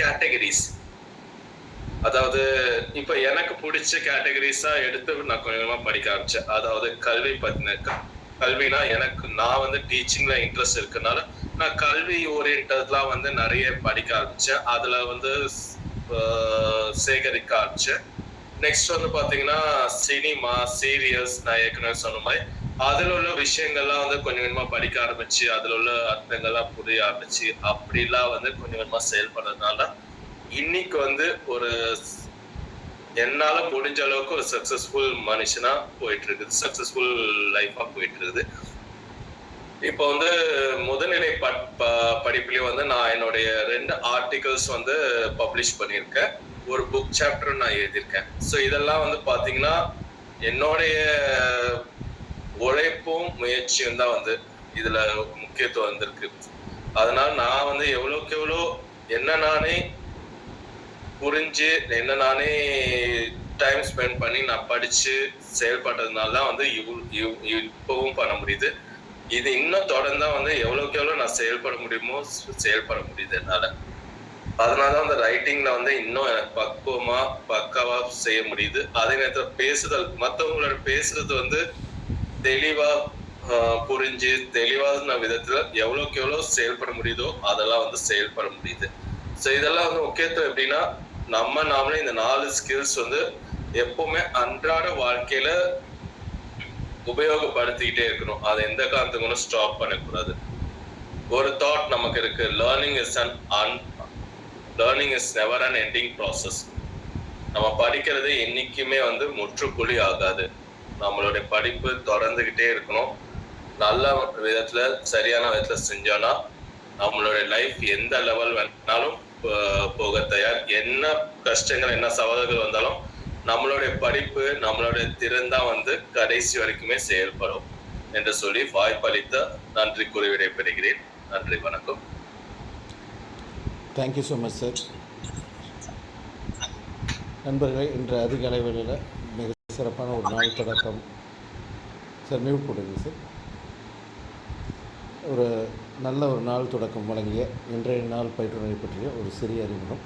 [SPEAKER 2] கேட்டகரிஸ், அதாவது இப்ப எனக்கு பிடிச்ச கேட்டகரிஸா எடுத்து நான் கொஞ்சமா படிக்க ஆரம்பிச்சேன். அதாவது கல்வி பத்தின, கல்வினா நான் வந்து டீச்சிங்ல இன்ட்ரெஸ்ட் இருக்கனால நான் கல்வி ஓரியன்டெல்லாம் வந்து நிறைய படிக்க ஆரம்பிச்சேன். அதுல வந்து சேகரிக்க ஆரம்பிச்சேன். நெக்ஸ்ட் வந்து பாத்தீங்கன்னா சினிமா, சீரியல்ஸ், நான் ஏற்கனவே சொன்ன மாதிரி அதுல உள்ள விஷயங்கள்லாம் வந்து கொஞ்சம் கொஞ்சமா படிக்க ஆரம்பிச்சு, அதுல உள்ள அர்த்தங்கள்லாம் புரிய ஆரம்பிச்சு, அப்படிலாம் வந்து கொஞ்சம் கொஞ்சமா செயல்படுறதுனால இன்னைக்கு வந்து ஒரு என்னால முடிஞ்ச அளவுக்கு ஒரு சக்சஸ்ஃபுல் மனுஷனா போயிட்டு இருக்குது, சக்சஸ்ஃபுல் லைஃபா போயிட்டு இருக்குது. இப்போ வந்து முதுநிலை படிப்புலயும் வந்து நான் என்னுடைய 2 ஆர்டிகல்ஸ் வந்து பப்ளிஷ் பண்ணியிருக்கேன். ஒரு புக் சாப்டர் நான் எழுதியிருக்கேன். ஸோ இதெல்லாம் வந்து பாத்தீங்கன்னா என்னுடைய உழைப்பும் முயற்சியும் தான் வந்து இதுல முக்கியத்துவம் வந்திருக்கு. அதனால நான் வந்து எவ்வளவுக்கு எவ்வளோ என்ன நானே புரிஞ்சு, என்ன நானே டைம் ஸ்பெண்ட் பண்ணி நான் படிச்சு செயல்பட்டதுனால தான் வந்து இப்பவும் பண்ண முடியுது. இது இன்னும் தொடர்ந்தா வந்து எவ்வளவுக்கு எவ்வளவு நான் செயல்பட முடியுமோ செயல்பட முடியுது என்னால. அதனாலதான் அந்த ரைட்டிங்ல வந்து இன்னும் எனக்கு பக்காவா செய்ய முடியுது. அதே நேரத்துல பேசுதல், மற்றவங்களோட பேசுறது வந்து தெளிவா புரிஞ்சு தெளிவான விதத்துல எவ்வளவுக்கு எவ்வளவு செயல்பட முடியுதோ அதெல்லாம் வந்து செயல்பட முடியுது. ஸோ இதெல்லாம் வந்து முக்கியத்துவம் எப்படின்னா, நாமளே இந்த 4 ஸ்கில்ஸ் வந்து எப்பவுமே அன்றாட வாழ்க்கையில உபயோகப்படுத்திக்கிட்டே இருக்கணும். அதை எந்த காரணத்துக்கும் ஸ்டாப் பண்ணக்கூடாது. ஒரு தாட் நமக்கு இருக்கு, learning is never an ending process. நம்ம படிக்கிறது என்னைக்குமே வந்து முற்றுப்புள்ளி ஆகாது. நம்மளுடைய படிப்பு தொடர்ந்துகிட்டே இருக்கணும். நல்ல விதத்துல சரியான விதத்துல செஞ்சோம்னா நம்மளுடைய லைஃப் எந்த லெவல் வேணாலும் போக தயார். என்ன கஷ்டங்கள் என்ன சவால்கள் வந்தாலும் நம்மளுடைய படிப்பு நம்மளுடைய திறன் தான் வந்து கடைசி வரைக்குமே செயல்படும் என்று சொல்லி வாய்ப்பளித்த நன்றி கூறி விடைபெறுகிறேன். நன்றி, வணக்கம்.
[SPEAKER 1] Thank you so much sir. நண்பர்களே, இன்று அதிகாலை வேளையில் மிக சிறப்பான ஒரு நாள் தொடக்கம். சார் மியூட் போடுங்க சார். ஒரு நல்ல ஒரு நாள் தொடக்கம் வழங்கிய இன்றைய நாள் பயிற்றுரை பற்றிய ஒரு சிறிய அறிமுகம்.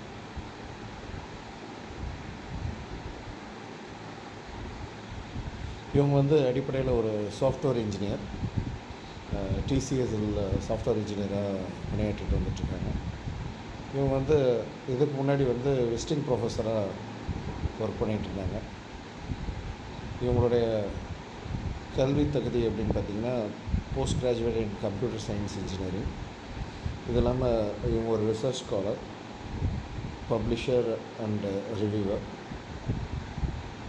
[SPEAKER 1] இவங்க வந்து அடிப்படையில் ஒரு சாஃப்ட்வேர் இன்ஜினியர், டிசிஎஸ்ல சாஃப்ட்வேர் இன்ஜினியராக பணியாற்றிட்டு வந்துட்டுருக்காங்க. இவங்க வந்து இதுக்கு முன்னாடி வந்து விசிட்டிங் ப்ரொஃபஸராக ஒர்க் பண்ணிகிட்டு இருந்தாங்க. இவங்களுடைய கல்வி தகுதி அப்படின்னு பார்த்திங்கன்னா post graduate in computer science engineering. இது இல்லாமல் இவங்க ஒரு research scholar, publisher and reviewer.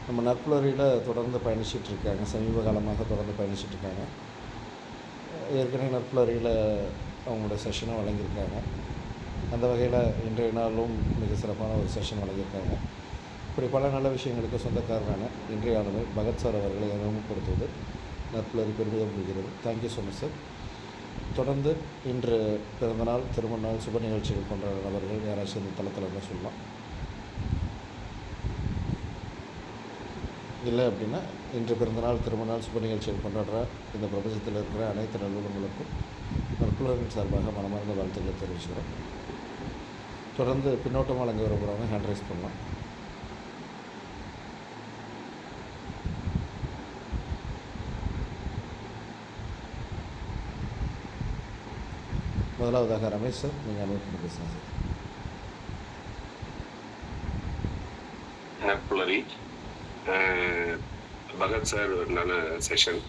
[SPEAKER 1] நம்ம நற்புலரியில் தொடர்ந்து பயணிச்சிட்ருக்காங்க, சமீப காலமாக தொடர்ந்து பயணிச்சிட்ருக்காங்க. ஏற்கனவே நற்புலரியில் அவங்களோட செஷனை வழங்கியிருக்காங்க. அந்த வகையில் இன்றைய நாளும் மிக சிறப்பான ஒரு செஷன் வழங்கியிருக்காங்க. இப்படி பல நல்ல விஷயங்களுக்கு சொந்தக்காரரான இன்றைய ஆளுமை பகத் சார் அவர்களை அறிமுகப்படுத்துவது நற்புலரி பெருமிதம் கொள்கிறது. Thank you so much sir. தொடர்ந்து இன்று பிறந்தநாள், திருமண நாள், சுப நிகழ்ச்சிகள் கொண்ட நபர்கள் யாராச்சும் இந்த தளத்தில் தான் சொல்லலாம். இல்லை அப்படின்னா இன்று பிறந்தநாள், திருமணநாள், சுப நிகழ்ச்சிகள் கொண்டாடுற இந்த பிரபஞ்சத்தில் இருக்கிற அனைத்து நல்லுறங்களுக்கும் நற்புலரின் சார்பாக மனமார்ந்த வாழ்த்துக்களை தெரிவிச்சுக்கிறோம். தொடர்ந்து பின்னோட்டம் வழங்க விரும்புகிறவங்க ஹேண்ட் ரைஸ் பண்ணலாம். முதலாவதாக ரமேஷ் சார், நீங்கள் அனுமதி பேசலாம் சார்.
[SPEAKER 3] நற்புலரி பகத் சார் ஒரு நல்ல செஷன்.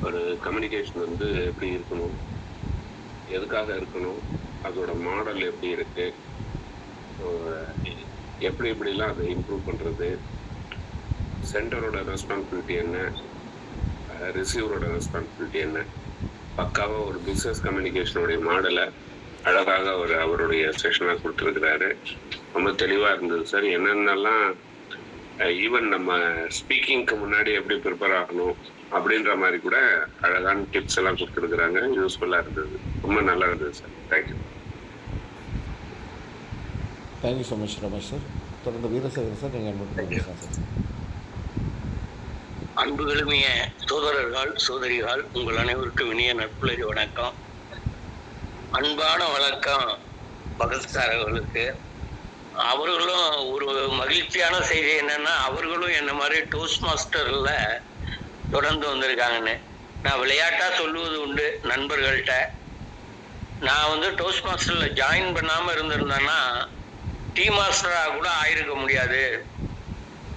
[SPEAKER 3] ஒரு கம்யூனிகேஷன் வந்து எப்படி இருக்கணும், எதுக்காக இருக்கணும், அதோட மாடல் எப்படி இருக்குது, எப்படி எப்படிலாம் அதை இம்ப்ரூவ் பண்ணுறது, சென்டரோட ரெஸ்பான்சிபிலிட்டி என்ன, ரிசீவரோட ரெஸ்பான்சிபிலிட்டி என்ன, பக்காவாக ஒரு பிஸ்னஸ் கம்யூனிகேஷனுடைய மாடலை அழகாக அவருடைய செஷனாக கொடுத்துருக்கிறாரு. ரொம்ப தெளிவாக இருந்தது சார். என்னென்னலாம் ஈவன் நம்ம ஸ்பீக்கிங்க்கு முன்னாடி எப்படி ப்ரிப்பேர் ஆகணும் அப்படின்ற மாதிரி கூட அழகான டிப்ஸ் எல்லாம் கொடுத்துருக்குறாங்க. யூஸ்ஃபுல்லாக இருந்தது, ரொம்ப நல்லா இருந்தது sir. Thank you.
[SPEAKER 1] Thank you so much Ramesh sir. தொடர்ந்து வீரசேகர் சார், நீங்கள் அனுமதி பேசலாம் சார்.
[SPEAKER 4] அன்புகளுமைய சோதரர்கள், சோதரிகள், உங்கள் அனைவருக்கும் இனிய நட்புலரி வணக்கம். அன்பான வணக்கம் பகத் சார் அவர்களுக்கு. அவர்களும் ஒரு மகிழ்ச்சியான செய்தி என்னன்னா, அவர்களும் என்ன மாதிரி டோஸ்ட் மாஸ்டர்ல தொடர்ந்து வந்திருக்காங்கன்னு நான் விளையாட்டா சொல்லுவது உண்டு நண்பர்கள்ட்ட. நான் வந்து டோஸ்ட் மாஸ்டர்ல ஜாயின் பண்ணாம இருந்திருந்தேன்னா டீ மாஸ்டராக கூட ஆயிருக்க முடியாது.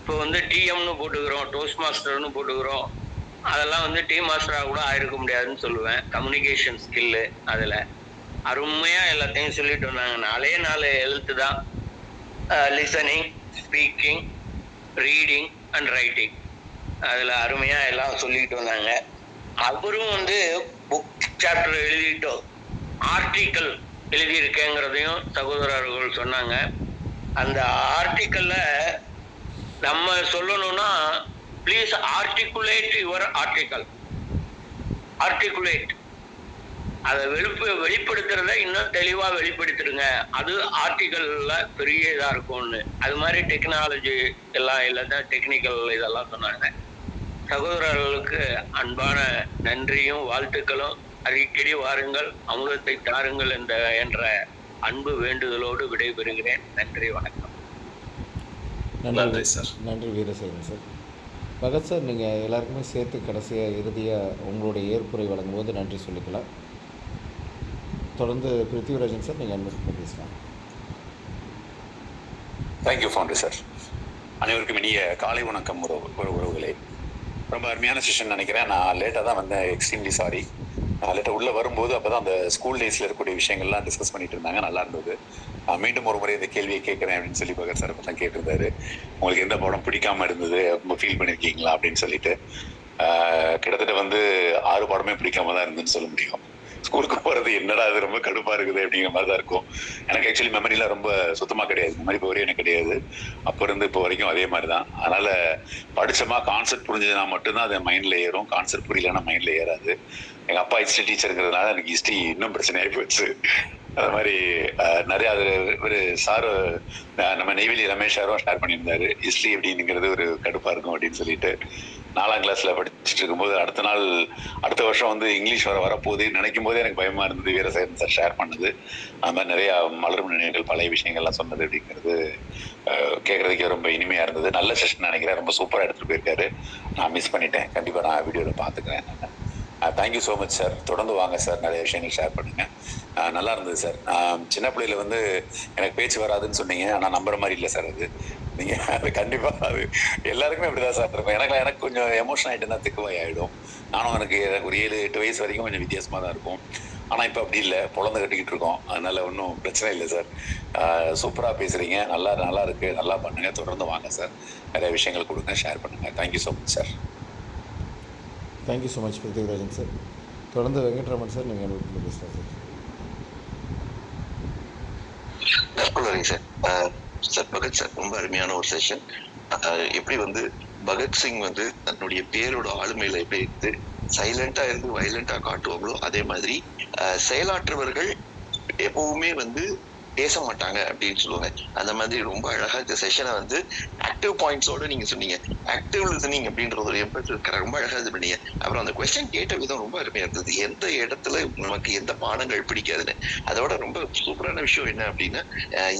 [SPEAKER 4] இப்போ வந்து டிஎம்னு போட்டுக்கிறோம், டோஸ்ட் மாஸ்டர்னு போட்டுக்கிறோம், அதெல்லாம் வந்து டீ மாஸ்டராக கூட ஆயிருக்க முடியாதுன்னு சொல்லுவேன். கம்யூனிகேஷன் ஸ்கில்லு அதில் அருமையாக எல்லாத்தையும் சொல்லிட்டு வந்தாங்க. 4 எழுத்து தான்: listening, speaking, reading and writing. அதில் அருமையாக எல்லாம் சொல்லிட்டு வந்தாங்க. அவரும் வந்து புக் சாப்டர் எழுதிட்டோ ஆர்டிக்கல் எழுதியிருக்கேங்கிறதையும் சகோதரர்கள் சொன்னாங்க. அந்த ஆர்டிக்கலில் நம்ம சொல்லணும்னா, please articulate your article. Articulate அதை வெளிப்படுத்துறத இன்னும் தெளிவாக வெளிப்படுத்திடுங்க, அது ஆர்டிக்கல்ல பெரிய இதாக இருக்கும்னு. அது மாதிரி டெக்னாலஜி எல்லாம் இல்லை, டெக்னிக்கல் இதெல்லாம் சொன்னாங்க. சகோதரர்களுக்கு அன்பான நன்றியும் வாழ்த்துக்களும். அடிக்கடி வாருங்கள், அமுதத்தை தாருங்கள் என்ற அன்பு வேண்டுதலோடு விடைபெறுகிறேன். நன்றி, வணக்கம்.
[SPEAKER 2] நன்றி சார்.
[SPEAKER 1] நன்றி வீரசேகரன் சார். பகத் சார், நீங்கள் எல்லாருக்குமே சேர்த்து கடைசியாக இறுதியாக உங்களுடைய ஏற்புரை வழங்கும்போது நன்றி சொல்லிக்கலாம். தொடர்ந்து பிருத்திவிராஜன் சார், நீங்கள் அனுமதி பேசலாம்.
[SPEAKER 5] Thank you founder sir. அனைவருக்கும் இனிய காலை வணக்கம் உறவுகளே. ரொம்ப அருமையான செஷன் நினைக்கிறேன். நான் லேட்டாக தான் வந்தேன், எக்ஸ்ட்ரீம்லி சாரி. நான் லேட்டாக உள்ளே வரும்போது அப்போ தான் அந்த ஸ்கூல் டேஸில் இருக்கக்கூடிய விஷயங்கள்லாம் டிஸ்கஸ் பண்ணிட்டு இருந்தாங்க, நல்லா இருந்தது. நான் மீண்டும் ஒரு முறை இந்த கேள்வியை கேட்குறேன் அப்படின்னு சொல்லி பகத் சார் அப்போ தான் கேட்டிருந்தாரு. உங்களுக்கு எந்த படம் பிடிக்காமல் இருந்தது, ரொம்ப ஃபீல் பண்ணியிருக்கீங்களா அப்படின்னு சொல்லிட்டு. கிட்டத்தட்ட வந்து 6 பாடமே பிடிக்காம தான் இருந்துன்னு சொல்ல முடியும். ஸ்கூலுக்கு போகிறது என்னடா அது ரொம்ப கடுப்பாக இருக்குது அப்படிங்கிற மாதிரி தான் இருக்கும். எனக்கு ஆக்சுவலி மெமரிலாம் ரொம்ப சுத்தமாக கிடையாது, மெமரி பவரே எனக்கு கிடையாது. அப்போ இருந்து இப்போ வரைக்கும் அதே மாதிரி தான். அதனால் படித்தோமா கான்செப்ட் புரிஞ்சதுனா மட்டும்தான் அது மைண்டில் ஏறும், கான்செப்ட் புரியலன்னா மைண்டில் ஏறாது. எங்கள் அப்பா ஹிஸ்ட்ரி டீச்சருங்கிறதுனால எனக்கு ஹிஸ்ட்ரி இன்னும் பிரச்சனையாகி போச்சு. அது மாதிரி நிறையா அது ஒரு சார் நம்ம நெய்வேலி ரமேஷ் சாரும் ஷேர் பண்ணியிருந்தாரு, ஹிஸ்ட்ரி எப்படிங்கிறது ஒரு கடுப்பாக இருக்கும் அப்படின்னு சொல்லிட்டு. 4ஆம் கிளாஸில் படிச்சுட்டு இருக்கும்போது அடுத்த வருஷம் வந்து இங்கிலீஷ் வரப்போகுது நினைக்கும் போதே எனக்கு பயமாக இருந்தது. வீரசேகரன் சார் ஷேர் பண்ணது, அது மாதிரி நிறையா மலரும் நினைவுகள் பழைய விஷயங்கள்லாம் சொன்னது அப்படிங்கிறது கேட்குறதுக்கே ரொம்ப இனிமையாக இருந்தது. நல்ல செஷன் நினைக்கிறேன், ரொம்ப சூப்பராக எடுத்துகிட்டு போயிருக்காரு. நான் மிஸ் பண்ணிட்டேன், கண்டிப்பாக நான் வீடியோவில் பார்த்துக்கிறேன். Thank you so much sir. தொடர்ந்து வாங்க சார், நிறைய விஷயங்கள் ஷேர் பண்ணுங்கள். நல்லா இருந்தது சார். சின்ன பிள்ளையில வந்து எனக்கு பேச்சு வராதுன்னு சொன்னீங்க, ஆனால் நம்புற மாதிரி இல்லை சார். அது நீங்கள் அது கண்டிப்பாக அது எல்லாருக்குமே அப்படி தான் சார் இருக்கும். எனக்கு கொஞ்சம் எமோஷன் ஆகிட்டுனா திக்குவாய் ஆகிடும். நானும் எனக்கு ஒரு 7-8 வயசு வரைக்கும் கொஞ்சம் வித்தியாசமாக தான் இருக்கும். ஆனால் இப்போ அப்படி இல்லை, பொழந்து கட்டிக்கிட்டு இருக்கோம். அதனால் ஒன்றும் பிரச்சனை இல்லை சார். சூப்பராக பேசுகிறீங்க, நல்லா இருக்குது, நல்லா பண்ணுங்கள். தொடர்ந்து வாங்க சார், நிறைய விஷயங்கள் கொடுங்க, ஷேர் பண்ணுங்கள். Thank you so much sir.
[SPEAKER 1] Thank you so much Prithvirajan sir. தொடர்ந்து வெங்கட்ராமன் சார், நீங்கள் எங்களுக்கு பேசுகிறேன்
[SPEAKER 6] சார். சார் பகத் சார், ரொம்ப அருமையான ஒரு செஷன். எப்படி வந்து பகத்சிங் வந்து தன்னுடைய பேரோட ஆளுமையில எப்படி இருந்து சைலண்டா இருந்து வயலண்டா காட்டுவாங்களோ, அதே மாதிரி செயலாற்றுவர்கள் எப்பவுமே வந்து பேச மாட்டாங்க அப்படின்னு சொல்லுவாங்க. அந்த மாதிரி ரொம்ப அழகா இந்த செஷனை வந்து ஆக்டிவ் பாயிண்ட்ஸோட நீங்க சொன்னீங்க. ஆக்டிவ் லிசனிங் அப்படின்றது ஒரு ரொம்ப அழகா இது பண்ணீங்க. அப்புறம் அந்த கொஸ்டின் கேட்ட விதம் ரொம்ப அருமையா இருந்தது. எந்த இடத்துல நமக்கு எந்த பாடங்கள் பிடிக்காதுன்னு. அதோட ரொம்ப சூப்பரான விஷயம் என்ன அப்படின்னா,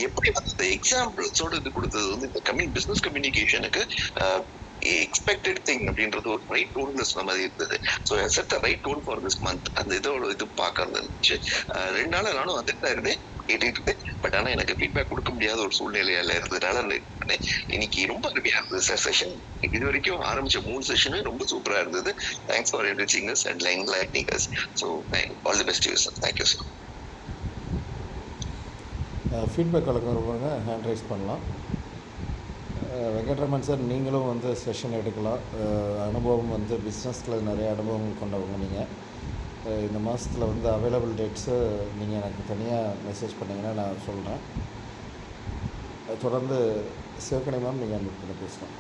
[SPEAKER 6] எப்படி வந்து இந்த எக்ஸாம்பிள்ஸோட இது கொடுத்தது வந்து இந்த பிசினஸ் கம்யூனிகேஷனுக்கு எக்ஸ்பெக்டட் திங் அப்படின்றது ஒரு ரைட் டோன்ல சொன்ன மாதிரி இருந்தது. So set the right tone for this month. அந்த இதோட இது பார்க்கறது இருந்துச்சு. 2 நாள் நானும் வந்துட்டு தான் இருந்தேன், கேட்டுட்டு இருந்தேன். பட் ஆனால் எனக்கு ஃபீட்பேக் கொடுக்க முடியாத ஒரு சூழ்நிலையில இருந்ததுனால இன்னைக்கு ரொம்ப அருமையா இருந்தது சார் செஷன். இது வரைக்கும் ஆரம்பிச்ச 3 செஷனும் ரொம்ப சூப்பரா இருந்தது. Thanks for enriching us and enlightening us. So all the best you sir. Thank you sir.
[SPEAKER 1] Feedback வழங்குறவங்க ஹேண்ட் ரைஸ் பண்ணலாம். வெங்கட்ராமன் சார், நீங்களும் வந்து செஷன் எடுக்கலாம். அனுபவம் வந்து பிஸ்னஸில் நிறைய அனுபவம் கொண்டவங்க நீங்கள். இந்த மாதத்தில் வந்து அவைலபிள் டேட்ஸு நீங்கள் எனக்கு தனியாக மெசேஜ் பண்ணிங்கன்னா நான் சொல்கிறேன். தொடர்ந்து சிவகணி மேம் நீங்கள் அந்த பேசலாம்.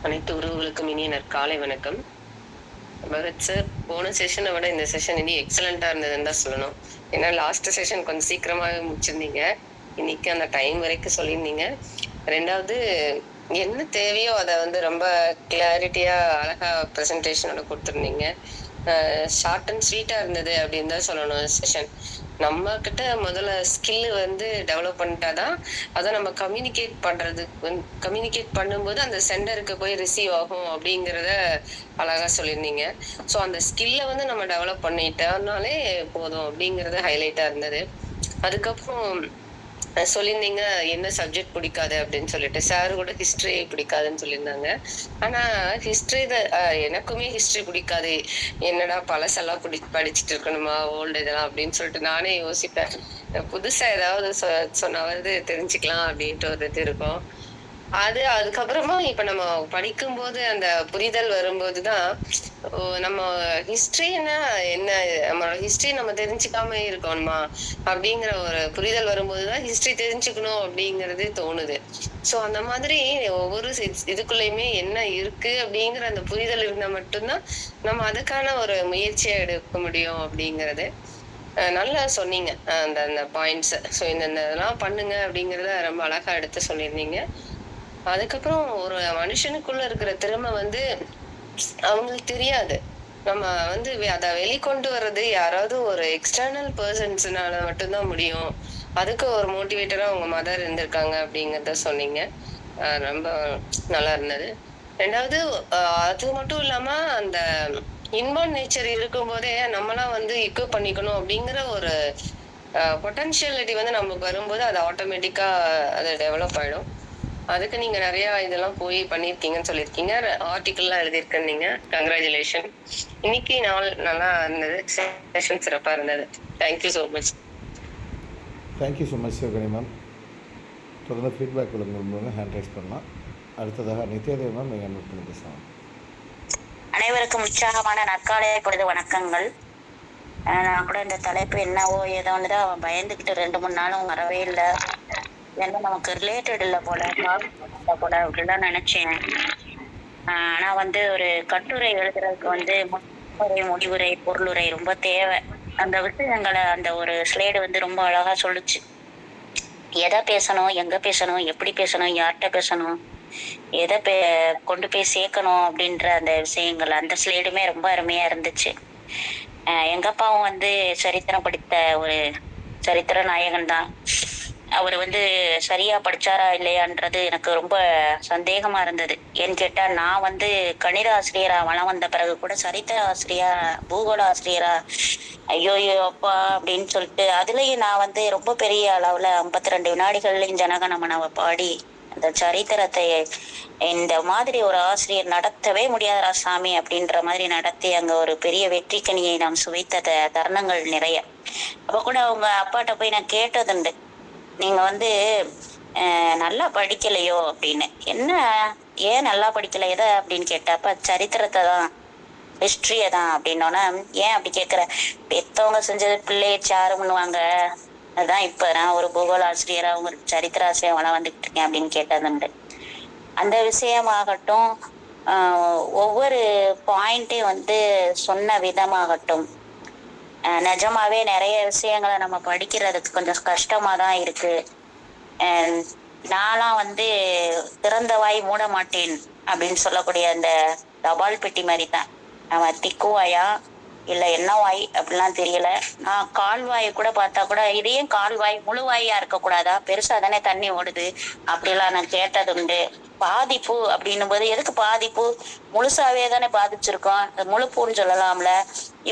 [SPEAKER 7] அனைத்து உறவுகளுக்கும் இனிய நற்காலை வணக்கம். பகத் சார், போன செஷனை விட இந்த செஷன் இனி எக்ஸலண்ட்டாக இருந்ததுன்னு தான் சொல்லணும். ஏன்னா லாஸ்ட் செஷன் கொஞ்சம் சீக்கிரமாகவே முடிச்சிருந்தீங்க. இன்னைக்கு அந்த டைம் வரைக்கும் சொல்லியிருந்தீங்க. 2வது, என்ன தேவையோ அதை வந்து ரொம்ப கிளாரிட்டியாக அழகாக ப்ரெசன்டேஷனோட கொடுத்துருந்தீங்க. ஷார்ட் அண்ட் ஸ்வீட்டாக இருந்தது அப்படின்னு தான் சொல்லணும் செஷன். நம்ம கிட்ட முதல்ல ஸ்கில்லு வந்து டெவலப் பண்ணிட்டா தான் அதை நம்ம கம்யூனிகேட் பண்ணும்போது அந்த சென்டருக்கு போய் ரிசீவ் ஆகும் அப்படிங்கிறத அழகாக சொல்லியிருந்தீங்க. ஸோ அந்த ஸ்கில்லை வந்து நம்ம டெவலப் பண்ணிட்டோம்னாலே போதும் அப்படிங்கிறது ஹைலைட்டாக இருந்தது. அதுக்கப்புறம் சொல்லியிருந்தீங்க என்ன சப்ஜெக்ட் பிடிக்காது அப்படின்னு சொல்லிட்டு. சார் கூட ஹிஸ்ட்ரி பிடிக்காதுன்னு சொல்லியிருந்தாங்க. ஆனால் ஹிஸ்ட்ரி எனக்குமே ஹிஸ்ட்ரி பிடிக்காது. என்னடா பழசெல்லாம் படிச்சுட்டு இருக்கணுமா, ஓல்டு இதெல்லாம் அப்படின்னு சொல்லிட்டு நானே யோசிப்பேன். புதுசாக ஏதாவது சொன்னாவது தெரிஞ்சுக்கலாம் அப்படின்ட்டு ஒரு இது இருக்கும். அதுக்கப்புறமா இப்ப நம்ம படிக்கும்போது அந்த புரிதல் வரும்போது தான் நம்ம ஹிஸ்டரினா என்ன, நம்மளோட ஹிஸ்டரி நம்ம தெரிஞ்சுக்காம இருக்கணுமா அப்படிங்கிற ஒரு புரிதல் வரும்போதுதான் ஹிஸ்டரி தெரிஞ்சுக்கணும் அப்படிங்கிறது தோணுது. சோ அந்த மாதிரி ஒவ்வொரு இதுக்குள்ளயுமே என்ன இருக்கு அப்படிங்கிற அந்த புரிதல் இருந்தா மட்டும்தான் நம்ம அதுக்கான ஒரு முயற்சியை எடுக்க முடியும் அப்படிங்கிறது நல்லா சொன்னீங்க. அந்த பாயிண்ட்ஸ் ஸோ இந்த இதெல்லாம் பண்ணுங்க அப்படிங்கிறத ரொம்ப அழகா எடுத்து சொல்லியிருந்தீங்க. அதுக்கப்புறம் ஒரு மனுஷனுக்குள்ள இருக்கிற திறமை வந்து அவங்களுக்கு தெரியாது. நம்ம வந்து அதை வெளிக்கொண்டு வர்றது யாராவது ஒரு எக்ஸ்டர்னல் பர்சன்ஸ்னால மட்டும்தான் முடியும். அதுக்கு ஒரு மோட்டிவேட்டரா உங்க மதர் இருந்திருக்காங்க அப்படிங்கிறத சொன்னீங்க. ரொம்ப நல்லா இருந்தது. 2வது, அது மட்டும் இல்லாம அந்த இன்பார்ன் நேச்சர் இருக்கும் போதே நம்மளாம் வந்து இக்யூப் பண்ணிக்கணும் அப்படிங்கிற ஒரு பொட்டன்ஷியாலிட்டி வந்து நமக்கு வரும்போது அது ஆட்டோமேட்டிக்கா அது டெவலப் ஆயிடும். அதுக்கு நீங்க நிறைய இதெல்லாம் போய் பண்ணிருக்கீங்கன்னு சொல்லியிருக்கீங்க, ஆர்டிக்கல்லாம் எழுதியிருக்கீங்க. கங்க்ராச்சுலேஷன். இன்னைக்கு நாள் நல்லா இருந்தது, செஷன் சிறப்பா இருந்தது. Thank you so much.
[SPEAKER 1] Thank you so much Sivagani ma'am. தொடர்ந்து ஃபீட்பேக் விளங்கும்போது ஹேண்ட் ரைஸ் பண்ணலாம். அடுத்ததாக நித்யாதேவி மேம் நீங்கள் நோட் பண்ணி பேசலாம்.
[SPEAKER 8] அனைவருக்கும் உற்சாகமான நற்காலை பொழுது வணக்கங்கள். நான் கூட இந்த தலைப்பு என்னவோ ஏதோன்னு தான் பயந்துக்கிட்டு 2-3 நாளும் வரவே இல்லை. ஏன்னா நமக்கு ரிலேட்டட் இல்லை போல அப்படிலாம் நினைச்சேன். ஆனா ஒரு கட்டுரை எழுதுறதுக்கு முன்னுரை, முடிவுரை, பொருளுரை ரொம்ப தேவை. அந்த விஷயங்களை அந்த ஒரு ஸ்லைடு ரொம்ப அழகா சொல்லுச்சு. எதை பேசணும், எங்க பேசணும், எப்படி பேசணும், யார்கிட்ட பேசணும், எதை கொண்டு போய் சேர்க்கணும் அப்படின்ற அந்த விஷயங்கள், அந்த ஸ்லைடுமே ரொம்ப அருமையா இருந்துச்சு. எங்க அப்பாவும் சரித்திரம் படித்த ஒரு சரித்திர நாயகன் தான். அவர் சரியா படிச்சாரா இல்லையான்றது எனக்கு ரொம்ப சந்தேகமா இருந்தது. ஏன்னு கேட்டா, நான் கணித ஆசிரியரா வளம் வந்த பிறகு கூட சரித்திர ஆசிரியரா, பூகோள ஆசிரியரா, ஐயோ அப்பா அப்படின்னு சொல்லிட்டு அதுலயும் நான் ரொம்ப பெரிய அளவுல 52 வினாடிகள்லையும் ஜனகணமனவை பாடி அந்த சரித்திரத்தை இந்த மாதிரி ஒரு ஆசிரியர் நடத்தவே முடியாதரா சாமி அப்படின்ற மாதிரி நடத்தி அங்க ஒரு பெரிய வெற்றி கனியை நாம் சுவைத்த தருணங்கள் நிறைய. அப்ப கூட அவங்க அப்பாட்ட போய் நான் கேட்டதுண்டு, நீங்க நல்லா படிக்கலையோ அப்படின்னு. என்ன, ஏன் நல்லா படிக்கல, எதை அப்படின்னு கேட்டப்ப சரித்திரத்தை தான், ஹிஸ்டரிய தான் அப்படின்னோன்னா, ஏன் அப்படி கேட்குற, பெத்தவங்க செஞ்சது பிள்ளைய சாரு பண்ணுவாங்க, அதுதான் இப்போ நான் ஒரு பூகோள ஆசிரியரா ஒரு சரித்திர ஆசிரியர் வந்துகிட்டு இருக்கேன் அப்படின்னு கேட்டதுண்டு. அந்த விஷயமாகட்டும், ஒவ்வொரு பாயிண்ட்டையும் சொன்ன விதமாகட்டும், நிஜமாவே நிறைய விஷயங்களை நம்ம படிக்கிறதுக்கு கொஞ்சம் கஷ்டமா தான் இருக்கு. நான்லாம் திறந்த வாய் மூட மாட்டேன் அப்படின்னு சொல்லக்கூடிய அந்த தபால் பெட்டி மாதிரி தான். நம்ம திக்குவாயா இல்லை என்ன வாய் அப்படிலாம் தெரியல. நான் கால்வாயை கூட பார்த்தா கூட, இதையும் கால்வாய் முழுவாயா இருக்கக்கூடாதா, பெருசா தானே தண்ணி ஓடுது அப்படிலாம் நான் கேட்டதுண்டு. பாதிப்பு அப்படின்னும் போது, எதுக்கு பாதிப்பு, முழுசாவே தானே பாதிச்சிருக்கோம், முழுப்புன்னு சொல்லலாம்ல.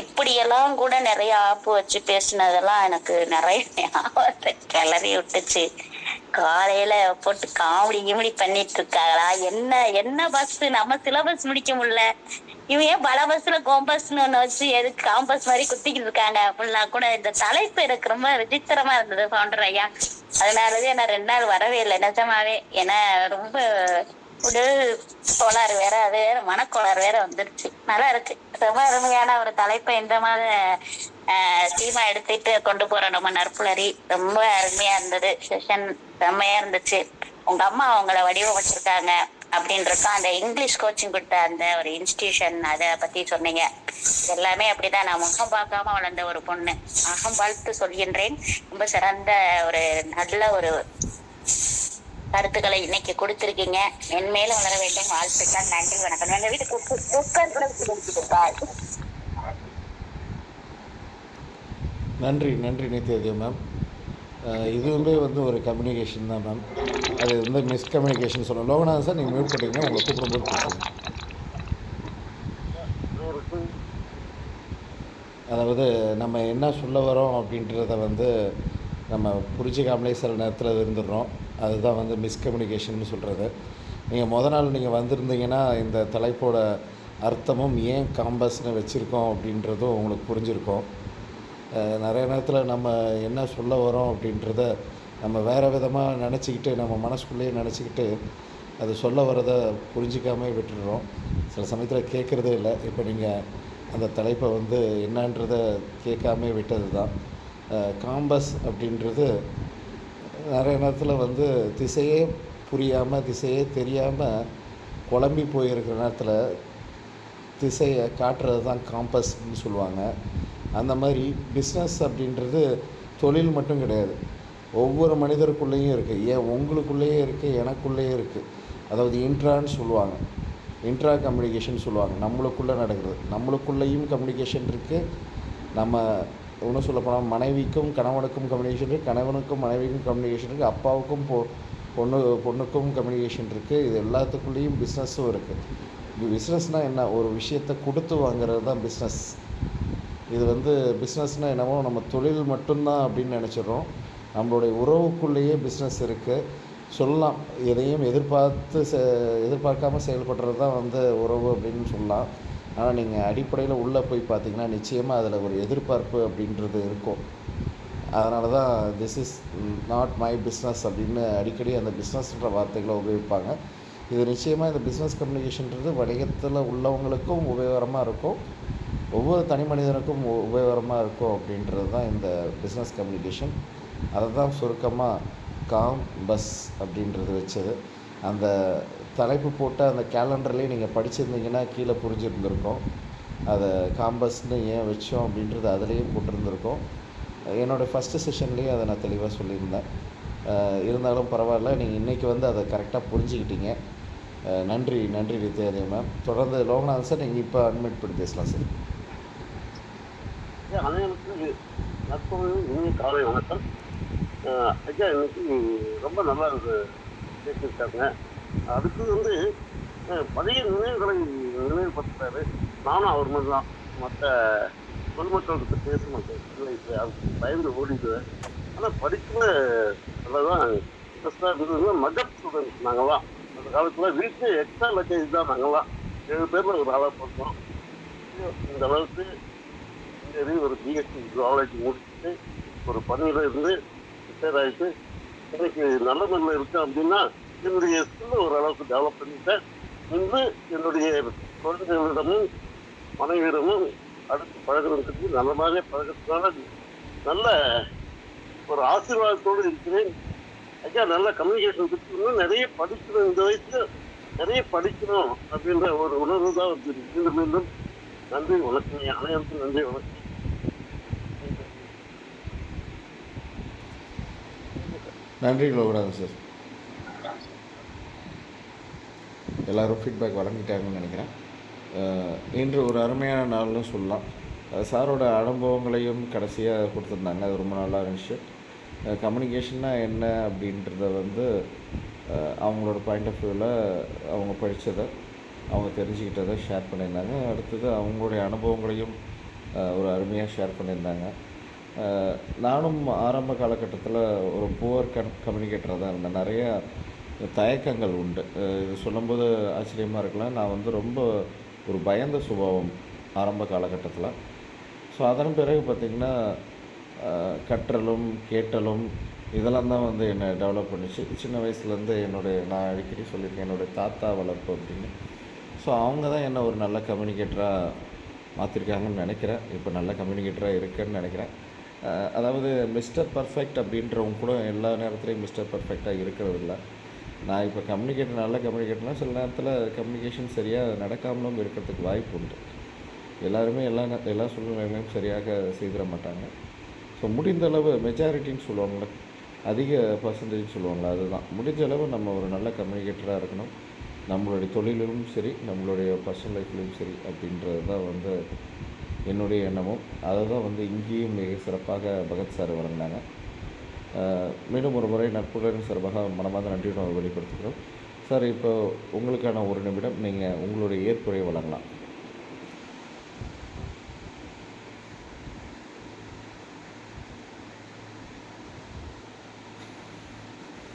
[SPEAKER 8] இப்படியெல்லாம் கூட நிறைய ஆப்பு வச்சு பேசினதெல்லாம் எனக்கு நிறைய கிளறி விட்டுச்சு. காலையில போட்டு காமெடி கிமெடி பண்ணிட்டு இருக்காங்களா, என்ன பஸ், நம்ம சிலபஸ் முடிக்க முடியல, இவன் ஏன் பல பஸ்ல கோம்பஸ்ன்னு ஒண்ணு வச்சு எதுக்கு காம்பஸ் மாதிரி குத்திக்கிட்டு இருக்காங்க அப்படிலாம் கூட. இந்த தலைப்பு எனக்கு ரொம்ப விசித்திரமா இருந்தது ஃபவுண்டர் ஐயா. அதனாலதான் நான் 2 நாள் வரவே இல்லை நிஜமாவே. ஏன்னா ரொம்ப உடல் கோளாறு வேற, அது வேற மனக்கோளாறு வேற வந்துருச்சு. நல்லா இருக்கு, ரொம்ப அருமையான ஒரு தலைப்பை இந்த மாதிரி தீமா எடுத்துட்டு கொண்டு போற நம்ம நற்புலரி. ரொம்ப அருமையா இருந்தது செஷன், செம்மையா இருந்துச்சு. உங்க அம்மா அவங்கள வடிவமைச்சிருக்காங்க அப்படின்றதும், அந்த இங்கிலீஷ் கோச்சிங் கொடுத்த அந்த ஒரு இன்ஸ்டிடியூஷன், அதை பத்தி சொன்னீங்க. எல்லாமே அப்படிதான். நான் முகம் பார்க்காம வளர்ந்த ஒரு பொண்ணு, அகம் வாழ்த்து சொல்கின்றேன். ரொம்ப சிறந்த ஒரு நல்ல ஒரு கருத்துக்களை இன்னைக்கு கொடுத்துருக்கீங்க. மென்மேலும் வளர வேண்டும். வாழ்த்துக்கள், நன்றி, வணக்கம். எங்க வீட்டுக்கு குக்கர் கூட
[SPEAKER 1] நன்றி நித்யாதேவி மேம். இதுவுமே ஒரு கம்யூனிகேஷன் தான் மேம். அது மிஸ்கம்யூனிகேஷன் சொல்லணும். லோகநாதன் சார், நீங்கள் மியூட் பண்ணிட்டீங்க, உங்களை கூப்பிடும்போது பேசுங்க. அதாவது நம்ம என்ன சொல்ல வரோம் அப்படின்றத நம்ம புரிஞ்சிக்காமலே சில நேரத்தில் இருந்துடுறோம். அதுதான் மிஸ்கம்யூனிகேஷன் சொல்கிறது. நீங்கள் நாள் நீங்கள் வந்திருந்தீங்கன்னா இந்த தலைப்போட அர்த்தமும் ஏன் காம்பஸ்ன்னு வச்சுருக்கோம் அப்படின்றதும் உங்களுக்கு புரிஞ்சிருக்கும். நிறைய நேரத்தில் நம்ம என்ன சொல்ல வரோம் அப்படின்றத நம்ம வேறு விதமாக நினச்சிக்கிட்டு, நம்ம மனசுக்குள்ளேயே நினச்சிக்கிட்டு அது சொல்ல வரதை புரிஞ்சிக்காமல் விட்டுடுறோம். சில சமயத்தில் கேட்குறதே இல்லை. இப்போ நீங்கள் அந்த தலைப்பை என்னன்றதை கேட்காம விட்டது தான். காம்பஸ் அப்படின்றது நிறைய நேரத்தில் திசையே புரியாமல், திசையே தெரியாமல் குழம்பி போயிருக்கிற நேரத்தில் திசையை காட்டுறது தான் காம்பஸ்ன்னு சொல்லுவாங்க. அந்த மாதிரி பிஸ்னஸ் அப்படின்றது தொழில் மட்டும் கிடையாது, ஒவ்வொரு மனிதருக்குள்ளேயும் இருக்குது. ஏன் உங்களுக்குள்ளேயே இருக்குது, எனக்குள்ளேயே இருக்குது. அதாவது இன்ட்ரான்னு சொல்லுவாங்க, இன்ட்ரா கம்யூனிகேஷன் சொல்லுவாங்க. நம்மளுக்குள்ளே நடக்கிறது, நம்மளுக்குள்ளேயும் கம்யூனிகேஷன் இருக்குது. நம்ம இன்னும் சொல்லப்போனால் மனைவிக்கும் கணவனுக்கும் கம்யூனிகேஷன் இருக்குது, கணவனுக்கும் மனைவிக்கும் கம்யூனிகேஷன் இருக்குது, அப்பாவுக்கும் பொண்ணுக்கும் கம்யூனிகேஷன் இருக்குது. இது எல்லாத்துக்குள்ளேயும் பிஸ்னஸும் இருக்குது. பிஸ்னஸ்னால் என்ன, ஒரு விஷயத்தை கொடுத்து வாங்குறது தான் பிஸ்னஸ். இது பிஸ்னஸ்னால் என்னவோ நம்ம தொழில் மட்டும்தான் அப்படின்னு நினச்சிடுறோம். நம்மளுடைய உறவுக்குள்ளேயே பிஸ்னஸ் இருக்குது சொல்லலாம். எதையும் எதிர்பார்க்காம செயல்படுறது தான் உறவு அப்படின்னு சொல்லலாம். ஆனால் நீங்கள் அடிப்படையில் உள்ளே போய் பார்த்தீங்கன்னா நிச்சயமாக அதில் ஒரு எதிர்பார்ப்பு அப்படின்றது இருக்கும். அதனால தான் this is not my business அப்படின்னு அடிக்கடி அந்த பிஸ்னஸ்ன்ற வார்த்தைகளை உபயோகிப்பாங்க. இது நிச்சயமாக இந்த பிஸ்னஸ் கம்யூனிகேஷன்றது வணிகத்தில் உள்ளவங்களுக்கும் உபயோகரமாக இருக்கும், ஒவ்வொரு தனி மனிதனுக்கும் உபயோகரமாக இருக்கும் அப்படின்றது தான் இந்த பிஸ்னஸ் கம்யூனிகேஷன். அதை தான் சுருக்கமாக காம் பஸ் அப்படின்றது வச்சது. அந்த தலைப்பு போட்ட அந்த கேலண்டர்லேயே நீங்கள் படிச்சிருந்தீங்கன்னா கீழே புரிஞ்சுருந்துருக்கோம். அதை காம்பஸ்ன்னு ஏன் வச்சோம் அப்படின்றது அதுலேயும் போட்டிருந்துருக்கோம். என்னோடய ஃபஸ்ட்டு செஷன்லேயே அதை நான் தெளிவாக சொல்லியிருந்தேன். இருந்தாலும் பரவாயில்ல, நீங்கள் இன்றைக்கி வந்து அதை கரெக்டாக புரிஞ்சுக்கிட்டீங்க. நன்றி வித்யாதேவி மேம். தொடர்ந்து லோகநாதன் சார், நீங்கள் இப்போ அட்மிட் பண்ணி பேசலாம் சார்.
[SPEAKER 9] அனைவருக்கும் நற்பொழுது இனிய காலை வணக்கம். ஐயா இன்னைக்கு ரொம்ப நல்லா பேசியிருக்காங்க. அதுக்கு வந்து பழைய நினைவுகளை நினைவுபடுத்துறாரு. நானும் அவர் மாதிரி தான் மற்ற பொதுமக்களுக்கு பேச மாட்டேன், இல்லை அதுக்கு பயந்து ஓடிடுவேன். ஆனால் படிக்கிற தான் இன்ட்ரெஸ்டாக இருந்ததுன்னா மகத் ஸ்டூடெண்ட்ஸ் நாங்கள்லாம் அந்த காலத்தில் வீட்டு எக்ஸ்ட்ரா லக்கேஜ் தான் நாங்கள்லாம் 7 பேரில் ஒரு ஆளாக பார்த்தோம். இந்த அளவுக்கு ஒரு பிஎஸ்சி ஜுவாலஜி முடிச்சுட்டு ஒரு பணியில் இருந்து ரிட்டையர் ஆகிட்டு எனக்கு நல்ல நல்ல இருக்கேன் அப்படின்னா என்னுடைய ஸ்கில்லை ஓரளவுக்கு டெவலப் பண்ணிட்டேன். இன்று என்னுடைய குழந்தைகளிடமும் மனைவியிடமும் அடுத்து பழகிறதுக்கு நல்ல மாதிரியே பழகிறதுனால நல்ல ஒரு ஆசீர்வாதத்தோடு இருக்கிறேன். ஐயா நல்ல கம்யூனிகேஷன் பற்றி இன்னும் நிறைய படிக்கணும், இந்த வயசுல நிறைய படிக்கணும் அப்படின்ற ஒரு உணர்வு தான் வந்து மீண்டும் மீண்டும். நன்றி வணக்கம். அனைவருக்கும் நன்றி வணக்கம்.
[SPEAKER 1] நன்றி லோகநாதன் சார். எல்லோரும் ஃபீட்பேக் வழங்கிட்டாங்கன்னு நினைக்கிறேன். இன்று ஒரு அருமையான நாள்னு சொல்லலாம். சாரோட அனுபவங்களையும் கடைசியாக கொடுத்துருந்தாங்க, அது ரொம்ப நல்லா இருந்துச்சு. கம்யூனிகேஷன்னா என்ன அப்படின்றத வந்து அவங்களோட பாயிண்ட் ஆஃப் வியூவில் அவங்க படித்ததை அவங்க தெரிஞ்சுக்கிட்டதை ஷேர் பண்ணியிருந்தாங்க. அடுத்தது அவங்களுடைய அனுபவங்களையும் ஒரு அருமையாக ஷேர் பண்ணியிருந்தாங்க. நானும் ஆரம்ப காலகட்டத்தில் ஒரு புவர் கம்யூனிகேட்டராக தான் இருந்தேன். நிறைய தயக்கங்கள் உண்டு. இது சொல்லும்போது ஆச்சரியமாக இருக்கலாம். நான் வந்து ரொம்ப ஒரு பயந்த சுபாவம் ஆரம்ப காலகட்டத்தில். ஸோ அதன் பிறகு பார்த்திங்கன்னா கற்றலும் கேட்டலும் இதெல்லாம் தான் வந்து என்னை டெவலப் பண்ணிச்சு. சின்ன வயசுலேருந்து நான் அடிக்கடி சொல்லியிருக்கேன், என்னுடைய தாத்தா வளர்ப்பு அப்படின்னு. ஸோ அவங்க தான் என்னை ஒரு நல்ல கம்யூனிகேட்டராக மாற்றிருக்காங்கன்னு நினைக்கிறேன். இப்போ நல்ல கம்யூனிகேட்டராக இருக்கேன்னு நினைக்கிறேன். அதாவது மிஸ்டர் பர்ஃபெக்ட் அப்படின்றவங்க கூட எல்லா நேரத்துலையும் மிஸ்டர் பர்ஃபெக்டாக இருக்கிறது இல்லை. நான் இப்போ நல்ல கம்யூனிகேட்டர்னால் சில நேரத்தில் கம்யூனிகேஷன் சரியாக நடக்காமலும் இருக்கிறதுக்கு வாய்ப்பு உண்டு. எல்லாருமே எல்லா சூழ்நிலைகளையும் சரியாக செய்திட மாட்டாங்க. ஸோ முடிந்த அளவு மெஜாரிட்டின்னு சொல்லுவாங்களே, அதிக பர்சன்டேஜ் சொல்லுவாங்களே, அதுதான் முடிஞ்ச அளவு நம்ம ஒரு நல்ல கம்யூனிகேட்டராக இருக்கணும். நம்மளுடைய தொழிலும் சரி, நம்மளுடைய பர்சனல் லைஃப்லேயும் சரி அப்படின்றது தான் வந்து என்னுடைய எண்ணமும். அதை தான் வந்து இங்கேயும் மிக சிறப்பாக பகத் சார் வழங்கினாங்க. மீண்டும் ஒரு முறை நட்புடன் சார்பாக மனமார்ந்த நன்றியுடன் வெளிப்படுத்துகிறோம். சார், இப்போ உங்களுக்கான ஒரு நிமிடம் நீங்கள் உங்களுடைய ஏற்புரையை வழங்கலாம்.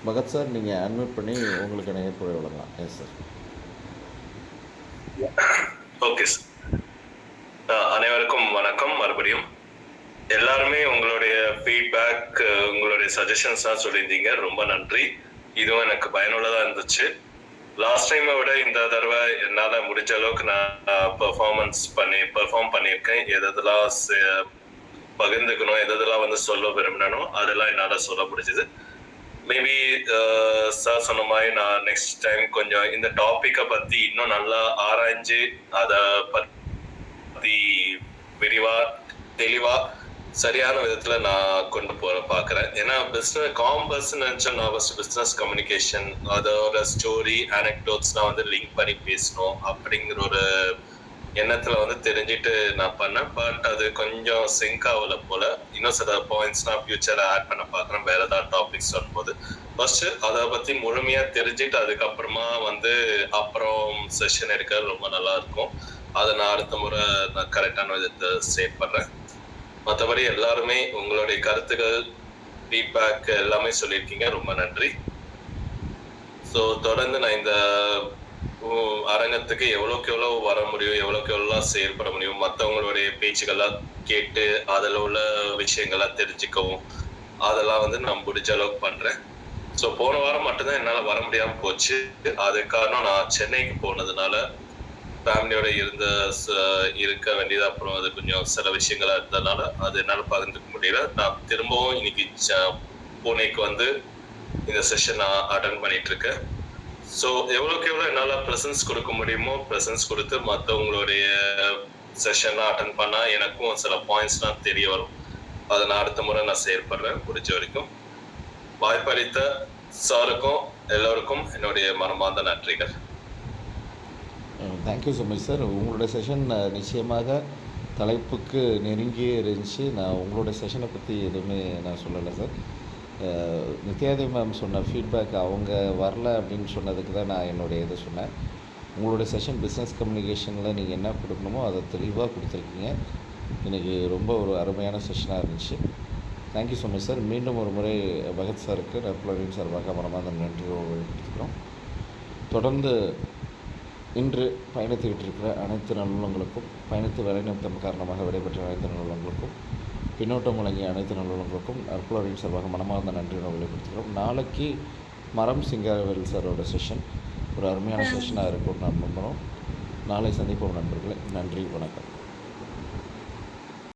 [SPEAKER 1] பகத் சார், நீங்கள் அன்மியூட் பண்ணி உங்களுக்கான ஏற்புரை வழங்கலாம். Yes sir.
[SPEAKER 2] Okay sir. அனைவருக்கும் வணக்கம். மறுபடியும் எல்லாருமே உங்களுடைய ஃபீட்பேக், உங்களுடைய சஜஷன்ஸ்லாம் சொல்லியிருந்தீங்க. ரொம்ப நன்றி. இதுவும் எனக்கு பயனுள்ளதாக இருந்துச்சு. லாஸ்ட் டைமை விட இந்த தடவை என்னால் முடிஞ்ச அளவுக்கு நான் பெர்ஃபார்ம் பண்ணியிருக்கேன். எதெல்லாம் பகிர்ந்துக்கணும், எதெல்லாம் வந்து சொல்ல விரும்பினோ அதெல்லாம் என்னால் சொல்ல முடிஞ்சுது. மேபி சார் சொன்ன மாதிரி நான் நெக்ஸ்ட் டைம் கொஞ்சம் இந்த டாப்பிக்கை பற்றி இன்னும் நல்லா ஆராய்ஞ்சு அதை பற்றி தெளிவாக சரியான விதத்தில் நான் கொண்டு போகிற பார்க்குறேன். ஏன்னா காம்பஸ் நினச்சா நான் ஃபஸ்ட் பிஸ்னஸ் கம்யூனிகேஷன், அதோட ஸ்டோரி, அனெக்டோட்ஸ்லாம் வந்து லிங்க் பண்ணி பேசணும் அப்படிங்கிற ஒரு எண்ணத்தில் வந்து தெரிஞ்சுட்டு நான் பண்ணேன். பட் அது கொஞ்சம் சிங்க் ஆகல போல். இன்னும் சில பாயிண்ட்ஸ்லாம் ஃபியூச்சரில் ஆட் பண்ண பார்க்குறேன் வேறு ஏதாவது டாபிக்ஸ் வரும்போது. ஃபஸ்ட்டு அதை பற்றி முழுமையாக தெரிஞ்சுட்டு அதுக்கப்புறமா வந்து அப்புறம் செஷன் எடுக்கிறது ரொம்ப நல்லாயிருக்கும். அதை நான் அடுத்த முறை நான் கரெக்டான விதத்தை ஸ்டேட் பண்ணுறேன். மற்றபடி எல்லாருமே உங்களுடைய கருத்துக்கள், ஃபீட்பேக் எல்லாமே சொல்லியிருக்கீங்க. ரொம்ப நன்றி. ஸோ தொடர்ந்து நான் இந்த அரங்கத்துக்கு எவ்வளோக்கு எவ்வளோ வர முடியும், எவ்வளோக்கு எவ்வளோ செயல்பட முடியும், மற்றவங்களுடைய பேச்சுக்கள்லாம் கேட்டு அதில் உள்ள விஷயங்கள்லாம் தெரிஞ்சுக்கவும் அதெல்லாம் வந்து நான் முடிஞ்ச அளவுக்கு பண்ணுறேன். ஸோ போன வாரம் மட்டும்தான் என்னால் வர முடியாமல் போச்சு. அது காரணம் நான் சென்னைக்கு போனதுனால ஃபேமிலியோட இருக்க வேண்டியது, அப்புறம் அது கொஞ்சம் சில விஷயங்களா இருந்ததுனால அது என்னால் பகிர்ந்துக்க முடியல. நான் திரும்பவும் இன்னைக்கு பூனேக்கு வந்து இந்த செஷன் நான் அட்டன் பண்ணிட்டு இருக்கேன். ஸோ எவ்வளோக்கு எவ்வளோ என்னால் ப்ரெசன்ஸ் கொடுக்க முடியுமோ ப்ரெசன்ஸ் கொடுத்து மற்றவங்களுடைய செஷன்லாம் அட்டன் பண்ணால் எனக்கும் சில பாயிண்ட்ஸ்லாம் தெரிய வரும். அதை நான் அடுத்த முறை நான் செயல்படுறேன் முடிஞ்ச வரைக்கும். வாய்ப்பளித்த சாருக்கும் எல்லோருக்கும் என்னுடைய மனமார்ந்த நன்றிகள்.
[SPEAKER 1] Thank you so much sir. உங்களோட செஷன் நிச்சயமாக தலைப்புக்கு நெருங்கியே இருந்துச்சு. நான் உங்களோட செஷனை பற்றி எதுவுமே நான் சொல்லலை சார். நித்யாதேவி மேம் சொன்ன ஃபீட்பேக் அவங்க வரல அப்படின்னு சொன்னதுக்கு தான் நான் என்னுடைய இதை சொன்னேன். உங்களோட செஷன் பிஸ்னஸ் கம்யூனிகேஷனில் நீங்கள் என்ன கொடுக்கணுமோ அதை தெளிவாக கொடுத்துருக்கீங்க. எனக்கு ரொம்ப ஒரு அருமையான செஷனாக இருந்துச்சு. Thank you so much sir. மீண்டும் ஒரு முறை பகத் சாருக்கு நற்புலரின் சார்பாக மனமார்ந்த நன்றியோடு வெளிப்படுத்திக்கிறோம். தொடர்ந்து இன்று பயணித்துக்கிட்டு இருக்கிற அனைத்து நல்லுள்ளங்களுக்கும், பயணித்து வேலைநிறுத்தம் காரணமாக விடைபெற்ற அனைத்து நல்லுள்ளங்களுக்கும், பின்னோட்டம் வழங்கிய அனைத்து நல்லுள்ளங்களுக்கும் நற்புலரின் சார்பாக மனமார்ந்த நன்றியோடு வெளிப்படுத்துகிறோம். நாளைக்கு மரம் சிங்காரவேல் சாரோட செஷன் ஒரு அருமையான செஷனாக இருக்கும்னு நான் நம்புகிறோம். நாளை சந்திப்போம் நண்பர்களே. நன்றி, வணக்கம்.